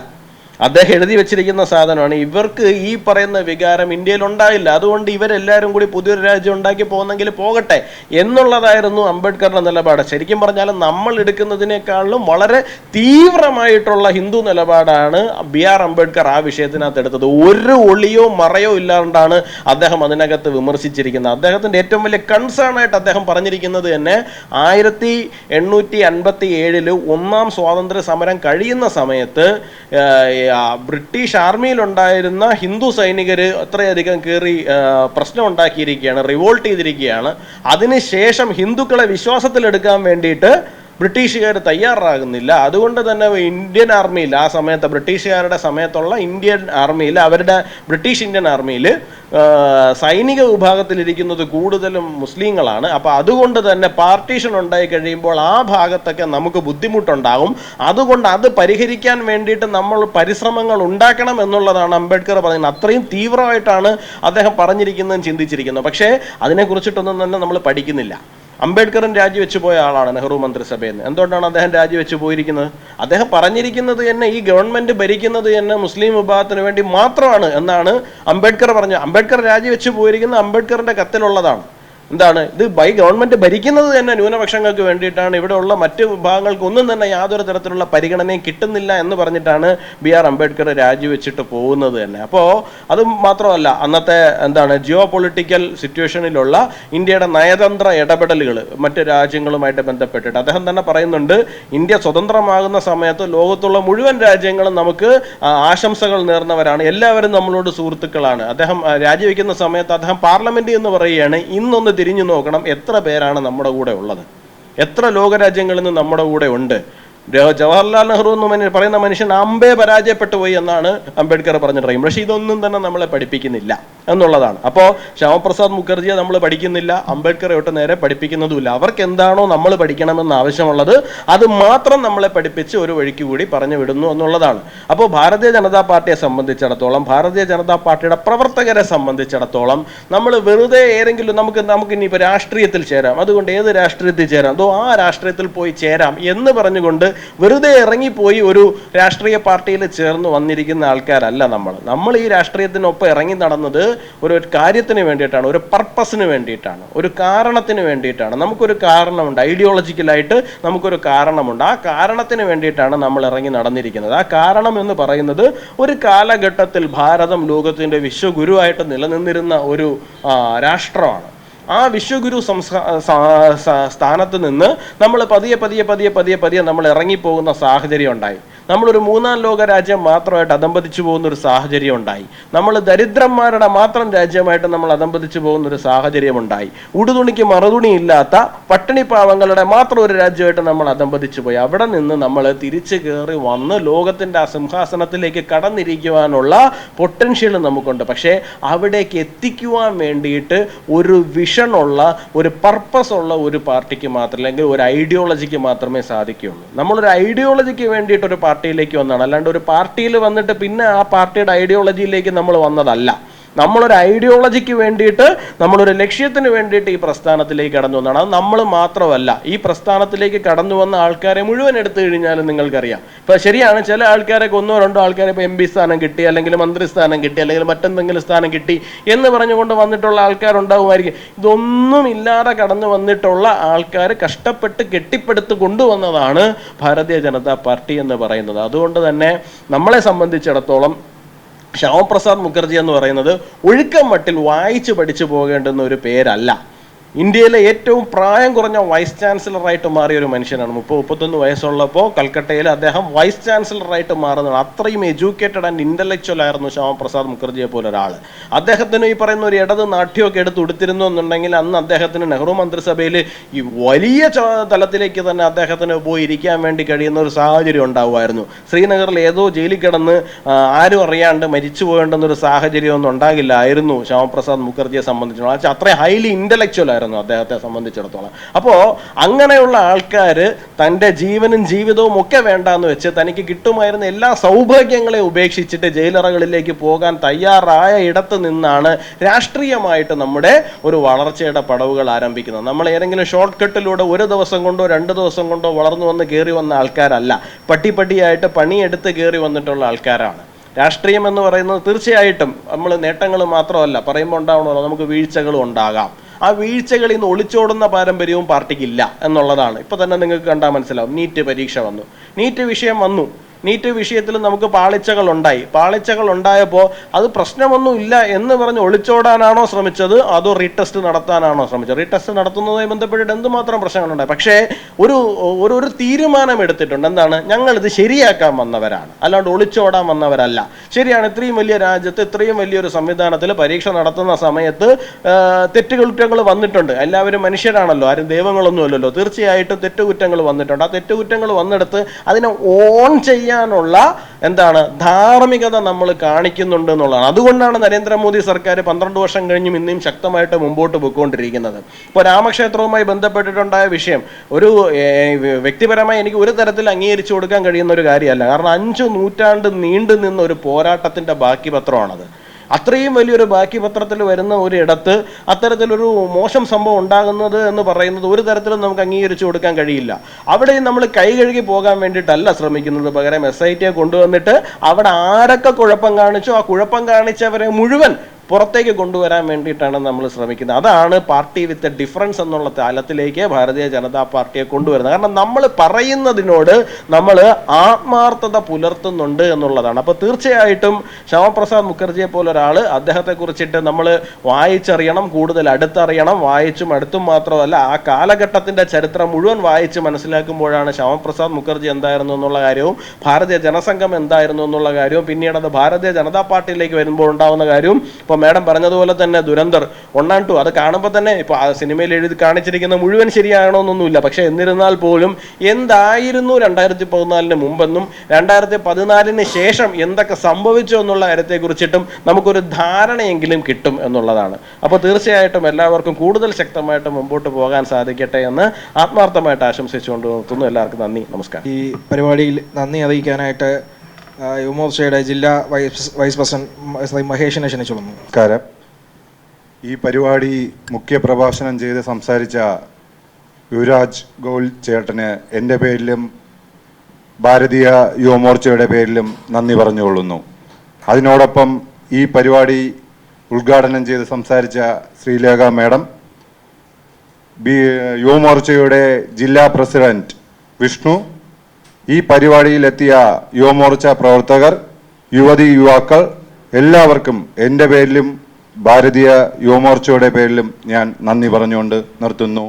അദ്ദേഹം എഴുതി വെച്ചിരിക്കുന്ന സാധനമാണ്. ഇവർക്ക് ഈ പറയുന്ന വികാരം ഇന്ത്യയിൽ ഉണ്ടായില്ല, അതുകൊണ്ട് ഇവരെല്ലാവരും കൂടി പുതിയൊരു രാജ്യം ഉണ്ടാക്കി പോകുന്നെങ്കിൽ പോകട്ടെ എന്നുള്ളതായിരുന്നു അംബേദ്കറുടെ നിലപാട്. ശരിക്കും പറഞ്ഞാൽ നമ്മൾ എടുക്കുന്നതിനേക്കാളും വളരെ തീവ്രമായിട്ടുള്ള ഹിന്ദു നിലപാടാണ് BR അംബേദ്കർ ആ വിഷയത്തിനകത്ത് എടുത്തത്. ഒരു ഒളിയോ മറയോ ഇല്ലാണ്ടാണ് അദ്ദേഹം അതിനകത്ത് വിമർശിച്ചിരിക്കുന്നത്. അദ്ദേഹത്തിൻ്റെ ഏറ്റവും വലിയ കൺസേൺ ആയിട്ട് അദ്ദേഹം പറഞ്ഞിരിക്കുന്നത് തന്നെ 1857 ഒന്നാം സ്വാതന്ത്ര്യ സമരം കഴിയുന്ന സമയത്ത് ബ്രിട്ടീഷ് ആർമിയിലുണ്ടായിരുന്ന ഹിന്ദു സൈനികർ അത്രയധികം കയറി പ്രശ്നം ഉണ്ടാക്കിയിരിക്കുകയാണ്, റിവോൾട്ട് ചെയ്തിരിക്കുകയാണ്. അതിനുശേഷം ഹിന്ദുക്കളെ വിശ്വാസത്തിലെടുക്കാൻ വേണ്ടിയിട്ട് ബ്രിട്ടീഷുകാർ തയ്യാറാകുന്നില്ല. അതുകൊണ്ട് തന്നെ ഇന്ത്യൻ ആർമിയിൽ, ആ സമയത്ത് ബ്രിട്ടീഷുകാരുടെ സമയത്തുള്ള ഇന്ത്യൻ ആർമിയിൽ, ബ്രിട്ടീഷ് ഇന്ത്യൻ ആർമിയിൽ സൈനിക വിഭാഗത്തിലിരിക്കുന്നത് കൂടുതലും മുസ്ലിങ്ങളാണ്. അപ്പോൾ അതുകൊണ്ട് തന്നെ പാർട്ടീഷൻ ഉണ്ടായി കഴിയുമ്പോൾ ആ ഭാഗത്തൊക്കെ നമുക്ക് ബുദ്ധിമുട്ടുണ്ടാകും. അതുകൊണ്ട് അത് പരിഹരിക്കാൻ വേണ്ടിയിട്ട് നമ്മൾ പരിശ്രമങ്ങൾ ഉണ്ടാക്കണം എന്നുള്ളതാണ് അംബേദ്കർ പറയുന്നത്. അത്രയും തീവ്രമായിട്ടാണ് അദ്ദേഹം പറഞ്ഞിരിക്കുന്നതും ചിന്തിച്ചിരിക്കുന്നത്. പക്ഷേ അതിനെക്കുറിച്ചിട്ടൊന്നും തന്നെ നമ്മൾ പഠിക്കുന്നില്ല. അംബേദ്കറും രാജിവെച്ച് പോയ ആളാണ് നെഹ്റു മന്ത്രിസഭയിൽ നിന്ന്. എന്തുകൊണ്ടാണ് അദ്ദേഹം രാജിവെച്ച് പോയിരിക്കുന്നത്? അദ്ദേഹം പറഞ്ഞിരിക്കുന്നത് തന്നെ ഈ ഗവൺമെൻറ് ഭരിക്കുന്നത് തന്നെ മുസ്ലിം വിഭാഗത്തിന് വേണ്ടി മാത്രമാണ് എന്നാണ് അംബേദ്കർ പറഞ്ഞത്. അംബേദ്കർ രാജിവെച്ച് പോയിരിക്കുന്നത് അംബേദ്കറിൻ്റെ കത്തിലുള്ളതാണ്. എന്താണ് ഇത്? ഗവൺമെന്റ് ഭരിക്കുന്നത് തന്നെ ന്യൂനപക്ഷങ്ങൾക്ക് വേണ്ടിയിട്ടാണ്. ഇവിടെയുള്ള മറ്റ് വിഭാഗങ്ങൾക്ക് ഒന്നും തന്നെ യാതൊരു തരത്തിലുള്ള പരിഗണനയും കിട്ടുന്നില്ല എന്ന് പറഞ്ഞിട്ടാണ് BR അംബേദ്കർ രാജിവെച്ചിട്ട് പോകുന്നത് തന്നെ. അപ്പോൾ അത് മാത്രമല്ല, അന്നത്തെ എന്താണ് ജിയോ പൊളിറ്റിക്കൽ സിറ്റുവേഷനിലുള്ള ഇന്ത്യയുടെ നയതന്ത്ര ഇടപെടലുകൾ മറ്റ് രാജ്യങ്ങളുമായിട്ട് ബന്ധപ്പെട്ടിട്ട് അദ്ദേഹം തന്നെ പറയുന്നുണ്ട്, ഇന്ത്യ സ്വതന്ത്രമാകുന്ന സമയത്ത് ലോകത്തുള്ള മുഴുവൻ രാജ്യങ്ങളും നമുക്ക് ആശംസകൾ നേർന്നവരാണ്, എല്ലാവരും നമ്മളോട് സുഹൃത്തുക്കളാണ്. അദ്ദേഹം രാജിവെക്കുന്ന സമയത്ത് അദ്ദേഹം പാർലമെന്റ് എന്ന് പറയുകയാണ്, ഇന്നൊന്ന് തിരിഞ്ഞു നോക്കണം എത്ര പേരാണ് നമ്മുടെ കൂടെ ഉള്ളത്, എത്ര ലോകരാജ്യങ്ങളിൽ നിന്ന് നമ്മുടെ കൂടെ ഉണ്ട്. ജവഹർലാൽ നെഹ്റു എന്ന് പറയുന്ന മനുഷ്യൻ അമ്പേ പരാജയപ്പെട്ടു പോയി എന്നാണ് അംബേദ്കർ പറഞ്ഞിട്ടുള്ളത്. പക്ഷേ ഇതൊന്നും തന്നെ നമ്മളെ പഠിപ്പിക്കുന്നില്ല എന്നുള്ളതാണ്. അപ്പോൾ ശ്യാമപ്രസാദ് മുഖർജിയെ നമ്മൾ പഠിക്കുന്നില്ല, അംബേദ്കറെ ഒട്ട് നേരെ പഠിപ്പിക്കുന്നതുമില്ല. അവർക്ക് എന്താണോ നമ്മൾ പഠിക്കണമെന്ന് ആവശ്യമുള്ളത് അത് മാത്രം നമ്മളെ പഠിപ്പിച്ച് ഒരു വഴിക്ക് കൂടി പറഞ്ഞു വിടുന്നു എന്നുള്ളതാണ്. അപ്പോൾ ഭാരതീയ ജനതാ പാർട്ടിയെ സംബന്ധിച്ചിടത്തോളം, ഭാരതീയ ജനതാ പാർട്ടിയുടെ പ്രവർത്തകരെ സംബന്ധിച്ചിടത്തോളം നമ്മൾ വെറുതെ ഏതെങ്കിലും നമുക്ക് ഇനിയിപ്പോൾ രാഷ്ട്രീയത്തിൽ ചേരാം, അതുകൊണ്ട് ഏത് രാഷ്ട്രീയത്തിൽ ചേരാം, അതോ ആ രാഷ്ട്രീയത്തിൽ പോയി ചേരാം എന്ന് പറഞ്ഞുകൊണ്ട് വെറുതെ ഇറങ്ങിപ്പോയി ഒരു രാഷ്ട്രീയ പാർട്ടിയിൽ ചേർന്ന് വന്നിരിക്കുന്ന ആൾക്കാരല്ല നമ്മൾ ഈ രാഷ്ട്രീയത്തിനൊപ്പം ഇറങ്ങി നടന്നത് ഒരു കാര്യത്തിന് വേണ്ടിയിട്ടാണ്, ഒരു പർപ്പസിന് വേണ്ടിയിട്ടാണ്, ഒരു കാരണത്തിന് വേണ്ടിയിട്ടാണ്. നമുക്കൊരു കാരണമുണ്ട്, ഐഡിയോളജിക്കലായിട്ട് നമുക്കൊരു കാരണമുണ്ട്. ആ കാരണത്തിന് വേണ്ടിയിട്ടാണ് നമ്മൾ ഇറങ്ങി നടന്നിരിക്കുന്നത്. ആ കാരണം എന്ന് പറയുന്നത് ഒരു കാലഘട്ടത്തിൽ ഭാരതം ലോകത്തിൻ്റെ വിശ്വഗുരുവായിട്ട് നിലനിന്നിരുന്ന ഒരു രാഷ്ട്രമാണ്. ആ വിശ്വഗുരു സ്ഥാനത്ത് നിന്ന് നമ്മൾ പതിയെ നമ്മൾ ഇറങ്ങിപ്പോകുന്ന സാഹചര്യം ഉണ്ടായി. നമ്മളൊരു മൂന്നാം ലോക രാജ്യം മാത്രമായിട്ട് അധംപതിച്ചു പോകുന്ന ഒരു സാഹചര്യം ഉണ്ടായി. നമ്മൾ ദരിദ്രന്മാരുടെ മാത്രം രാജ്യമായിട്ട് നമ്മൾ അധംപതിച്ചു പോകുന്ന ഒരു സാഹചര്യം ഉണ്ടായി. ഉടുതുണിക്ക് മറുതുണി ഇല്ലാത്ത പട്ടിണി പാവങ്ങളുടെ മാത്രം ഒരു രാജ്യമായിട്ട് നമ്മൾ അധംപതിച്ചു പോയി. അവിടെ നിന്ന് നമ്മൾ തിരിച്ചു കയറി വന്ന് ലോകത്തിൻ്റെ ആ സിംഹാസനത്തിലേക്ക് കടന്നിരിക്കുവാനുള്ള പൊട്ടൻഷ്യൽ നമുക്കുണ്ട്. പക്ഷേ അവിടേക്ക് എത്തിക്കുവാൻ വേണ്ടിയിട്ട് ഒരു വിഷനുള്ള, ഒരു പർപ്പസ് ഉള്ള ഒരു പാർട്ടിക്ക് മാത്രം, അല്ലെങ്കിൽ ഒരു ഐഡിയോളജിക്ക് മാത്രമേ സാധിക്കുകയുള്ളൂ. നമ്മളൊരു ഐഡിയോളജിക്ക് വേണ്ടിയിട്ട് ഒരു പാർട്ടിയിലേക്ക് വന്നതാണ്, അല്ലാണ്ട് ഒരു പാർട്ടിയിൽ വന്നിട്ട് പിന്നെ ആ പാർട്ടിയുടെ ഐഡിയോളജിയിലേക്ക് നമ്മൾ വന്നതല്ല. നമ്മളൊരു ഐഡിയോളജിക്ക് വേണ്ടിയിട്ട്, നമ്മളൊരു ലക്ഷ്യത്തിന് വേണ്ടിയിട്ട് ഈ പ്രസ്ഥാനത്തിലേക്ക് കടന്നു വന്നതാണ്. അത് നമ്മൾ മാത്രമല്ല, ഈ പ്രസ്ഥാനത്തിലേക്ക് കടന്നു വന്ന ആൾക്കാരെ മുഴുവൻ എടുത്തു കഴിഞ്ഞാലും നിങ്ങൾക്കറിയാം. ഇപ്പം ശരിയാണ്, ചില ആൾക്കാരൊക്കെ ഒന്നോ രണ്ടോ ആൾക്കാരെ ഇപ്പോൾ MP സ്ഥാനം കിട്ടി, അല്ലെങ്കിൽ മന്ത്രിസ്ഥാനം കിട്ടി, അല്ലെങ്കിൽ മറ്റെന്തെങ്കിലും സ്ഥാനം കിട്ടി എന്ന് പറഞ്ഞുകൊണ്ട് വന്നിട്ടുള്ള ആൾക്കാരുണ്ടാകുമായിരിക്കും. ഇതൊന്നും ഇല്ലാതെ കടന്നു വന്നിട്ടുള്ള ആൾക്കാർ കഷ്ടപ്പെട്ട് കെട്ടിപ്പടുത്ത് കൊണ്ടുവന്നതാണ് ഭാരതീയ ജനതാ പാർട്ടി എന്ന് പറയുന്നത്. അതുകൊണ്ട് തന്നെ നമ്മളെ സംബന്ധിച്ചിടത്തോളം ശ്യാമപ്രസാദ് മുഖർജി എന്ന് പറയുന്നത് ഒഴുക്കം മട്ടിൽ വായിച്ച് പഠിച്ചു പോകേണ്ടുന്ന ഒരു പേരല്ല. ഇന്ത്യയിലെ ഏറ്റവും പ്രായം കുറഞ്ഞ വൈസ് ചാൻസലറായിട്ട് മാറിയ ഒരു മനുഷ്യനാണ്. 30-31 വയസ്സുള്ളപ്പോൾ കൽക്കട്ടയിൽ അദ്ദേഹം വൈസ് ചാൻസലറായിട്ട് മാറുന്നതാണ്. അത്രയും എഡ്യൂക്കേറ്റഡ് ആൻഡ് ഇൻ്റലക്ച്വൽ ആയിരുന്നു ശ്യാമപ്രസാദ് മുഖർജിയെ പോലെ ഒരാൾ. അദ്ദേഹത്തിന് ഈ പറയുന്ന ഒരു ഇടത് നാട്യമൊക്കെ എടുത്ത് ഉടുത്തിരുന്നു എന്നുണ്ടെങ്കിൽ അന്ന് അദ്ദേഹത്തിന് നെഹ്റു മന്ത്രിസഭയിൽ ഈ വലിയ തലത്തിലേക്ക് തന്നെ അദ്ദേഹത്തിന് പോയി ഇരിക്കാൻ വേണ്ടി കഴിയുന്ന ഒരു സാഹചര്യം ഉണ്ടാവുമായിരുന്നു. ശ്രീനഗറിൽ ഏതോ ജയിലിൽ കിടന്ന് ആരും അറിയാണ്ട് മരിച്ചു പോകേണ്ടുന്നൊരു സാഹചര്യം ഒന്നും ഉണ്ടാകില്ലായിരുന്നു ശ്യാമപ്രസാദ് മുഖർജിയെ സംബന്ധിച്ചിടത്തോളം. അത്രയും ഹൈലി ഇൻ്റലക്ച്വൽ ആയിരുന്നു അദ്ദേഹത്തെ സംബന്ധിച്ചിടത്തോളം. അപ്പോൾ അങ്ങനെയുള്ള ആൾക്കാർ തൻ്റെ ജീവനും ജീവിതവും ഒക്കെ വേണ്ടാന്ന് വെച്ച് തനിക്ക് കിട്ടുമായിരുന്ന എല്ലാ സൗഭാഗ്യങ്ങളെയും ഉപേക്ഷിച്ചിട്ട് ജയിലറകളിലേക്ക് പോകാൻ തയ്യാറായ ഇടത്ത് നിന്നാണ് രാഷ്ട്രീയമായിട്ട് നമ്മുടെ ഒരു വളർച്ചയുടെ പടവുകൾ ആരംഭിക്കുന്നത്. നമ്മൾ ഏതെങ്കിലും ഷോർട്ട് കട്ടിലൂടെ ഒരു ദിവസം കൊണ്ടോ 2 ദിവസം കൊണ്ടോ വളർന്നു വന്ന് കയറി വന്ന ആൾക്കാരല്ല, പട്ടിയായിട്ട് പണിയെടുത്ത് കയറി വന്നിട്ടുള്ള ആൾക്കാരാണ്. രാഷ്ട്രീയം എന്ന് പറയുന്നത് തീർച്ചയായിട്ടും നമ്മൾ നേട്ടങ്ങൾ മാത്രമല്ല, പറയുമ്പോൾ ഉണ്ടാവണമല്ലോ, നമുക്ക് വീഴ്ചകളും ഉണ്ടാകാം. ആ വീഴ്ചകളിൽ നിന്ന് ഒളിച്ചോടുന്ന പാരമ്പര്യവും പാർട്ടിക്കില്ല എന്നുള്ളതാണ്. ഇപ്പം തന്നെ നിങ്ങൾക്ക് കണ്ടാൽ മനസ്സിലാവും. നീറ്റ് പരീക്ഷ വന്നു, നീറ്റ് വിഷയം വന്നു. നീറ്റ് വിഷയത്തിൽ നമുക്ക് പാളിച്ചകൾ ഉണ്ടായപ്പോൾ അത് പ്രശ്നമൊന്നും ഇല്ല എന്ന് പറഞ്ഞ് ഒളിച്ചോടാനാണോ ശ്രമിച്ചത്, അതോ റീടെസ്റ്റ് നടത്താനാണോ ശ്രമിച്ചത്? റീടെസ്റ്റ് നടത്തുന്നതുമായി ബന്ധപ്പെട്ടിട്ട് എന്തുമാത്രം പ്രശ്നങ്ങളുണ്ടായി. പക്ഷേ ഒരു തീരുമാനം എടുത്തിട്ടുണ്ട്. എന്താണ്? ഞങ്ങളിത് ശരിയാക്കാൻ വന്നവരാണ്, അല്ലാണ്ട് ഒളിച്ചോടാൻ വന്നവരല്ല. ശരിയാണ്, ഇത്രയും വലിയ രാജ്യത്ത്, ഇത്രയും വലിയൊരു സംവിധാനത്തിൽ പരീക്ഷ നടത്തുന്ന സമയത്ത് തെറ്റുകുറ്റങ്ങൾ വന്നിട്ടുണ്ട്. എല്ലാവരും മനുഷ്യരാണല്ലോ, ആരും ദൈവങ്ങളൊന്നും അല്ലല്ലോ. തീർച്ചയായിട്ടും തെറ്റുകുറ്റങ്ങൾ വന്നിട്ടുണ്ട്. ആ തെറ്റുകുറ്റങ്ങൾ വന്നെടുത്ത് അതിനെ ഓൺ ചെയ്യാനുള്ള ധാർമ്മികത നമ്മൾ കാണിക്കുന്നുണ്ട് എന്നുള്ളതാണ്. അതുകൊണ്ടാണ് നരേന്ദ്രമോദി സർക്കാർ 12 വർഷം കഴിഞ്ഞും ഇന്നും ശക്തമായിട്ട് മുമ്പോട്ട് പോയിക്കൊണ്ടിരിക്കുന്നത്. ഇപ്പോൾ രാമക്ഷേത്രവുമായി ബന്ധപ്പെട്ടിട്ടുണ്ടായ വിഷയം ഒരു വ്യക്തിപരമായി എനിക്ക് ഒരു തരത്തിൽ അംഗീകരിച്ചു കൊടുക്കാൻ കഴിയുന്ന ഒരു കാര്യമല്ല. കാരണം 5 നൂറ്റാണ്ട് നീണ്ടു നിന്ന ഒരു പോരാട്ടത്തിൻ്റെ ബാക്കി പത്രമാണത്. അത്രയും വലിയൊരു ബാക്കി പത്രത്തിൽ വരുന്ന ഒരു ഇടത്ത് അത്തരത്തിലൊരു മോശം സംഭവം ഉണ്ടാകുന്നത് എന്ന് പറയുന്നത് ഒരു തരത്തിലും നമുക്ക് അംഗീകരിച്ചു കൊടുക്കാൻ കഴിയില്ല. അവിടെ നമ്മൾ കൈ കഴുകി പോകാൻ വേണ്ടിയിട്ടല്ല ശ്രമിക്കുന്നത്. പകരം SIT കൊണ്ടുവന്നിട്ട് അവിടെ ആരൊക്കെ കുഴപ്പം കാണിച്ചോ ആ കുഴപ്പം കാണിച്ചവരെ മുഴുവൻ പുറത്തേക്ക് കൊണ്ടുവരാൻ വേണ്ടിയിട്ടാണ് നമ്മൾ ശ്രമിക്കുന്നത്. അതാണ് പാർട്ടി വിത്ത് ഡിഫറൻസ് എന്നുള്ള തലത്തിലേക്ക് ഭാരതീയ ജനതാ പാർട്ടിയെ കൊണ്ടുവരുന്നത്. കാരണം നമ്മൾ പറയുന്നതിനോട് നമ്മൾ ആത്മാർത്ഥത പുലർത്തുന്നുണ്ട് എന്നുള്ളതാണ്. അപ്പോൾ തീർച്ചയായിട്ടും ശ്യാമപ്രസാദ് മുഖർജിയെ പോലെ ഒരാൾ, അദ്ദേഹത്തെ കുറിച്ചിട്ട് നമ്മൾ വായിച്ചറിയണം, കൂടുതൽ അടുത്തറിയണം. വായിച്ചും അടുത്തും മാത്രമല്ല, ആ കാലഘട്ടത്തിന്റെ ചരിത്രം മുഴുവൻ വായിച്ച് മനസ്സിലാക്കുമ്പോഴാണ് ശ്യാമപ്രസാദ് മുഖർജി എന്തായിരുന്നു എന്നുള്ള കാര്യവും ഭാരതീയ ജനസംഘം എന്തായിരുന്നു എന്നുള്ള കാര്യവും പിന്നീട് അത് ഭാരതീയ ജനതാ പാർട്ടിയിലേക്ക് വരുമ്പോൾ ഉണ്ടാവുന്ന കാര്യവും. ഇപ്പോൾ മാഡം പറഞ്ഞതുപോലെ തന്നെ ദുരന്തർ 1 and 2 അത് കാണുമ്പോൾ തന്നെ ഇപ്പോൾ ആ സിനിമയിൽ എഴുതി കാണിച്ചിരിക്കുന്ന മുഴുവൻ ശരിയാകണമെന്നൊന്നുമില്ല. പക്ഷെ എന്നിരുന്നാൽ പോലും എന്തായിരുന്നു 2014 മുമ്പെന്നും 2014 ശേഷം എന്തൊക്കെ സംഭവിച്ചു എന്നുള്ള കാര്യത്തെക്കുറിച്ചിട്ടും നമുക്കൊരു ധാരണയെങ്കിലും കിട്ടും എന്നുള്ളതാണ്. അപ്പോൾ തീർച്ചയായിട്ടും എല്ലാവർക്കും കൂടുതൽ ശക്തമായിട്ട് മുമ്പോട്ട് പോകാൻ സാധിക്കട്ടെ എന്ന് ആത്മാർത്ഥമായിട്ട് ആശംസിച്ചുകൊണ്ട് നിർത്തുന്നു. എല്ലാവർക്കും നന്ദി, നമസ്കാരം. ഈ പരിപാടിയിൽ നന്ദി അറിയിക്കാനായിട്ട് യുവമോർച്ചയുടെ ജില്ലാ വൈസ് പ്രസിഡന്റ് ശ്രീ മഹേഷിനെ ക്ഷണിച്ചുകൊള്ളുന്നു. നമസ്കാരം. ഈ പരിപാടി മുഖ്യ പ്രഭാഷണം ചെയ്ത് സംസാരിച്ച യുവരാജ് ഗോകുൽ ചേട്ടന് എൻ്റെ പേരിലും ഭാരതീയ യുവമോർച്ചയുടെ പേരിലും നന്ദി പറഞ്ഞുകൊള്ളുന്നു. അതിനോടൊപ്പം ഈ പരിപാടി ഉദ്ഘാടനം ചെയ്ത് സംസാരിച്ച ശ്രീലേഖ മാഡം, യുവമോർച്ചയുടെ ജില്ലാ പ്രസിഡന്റ് വിഷ്ണു, ഈ പരിപാടിയിലെത്തിയ യുവമോർച്ച പ്രവർത്തകർ, യുവതി യുവാക്കൾ എല്ലാവർക്കും എൻ്റെ പേരിലും ഭാരതീയ യുവമോർച്ചയുടെ പേരിലും ഞാൻ നന്ദി പറഞ്ഞുകൊണ്ട് നിർത്തുന്നു.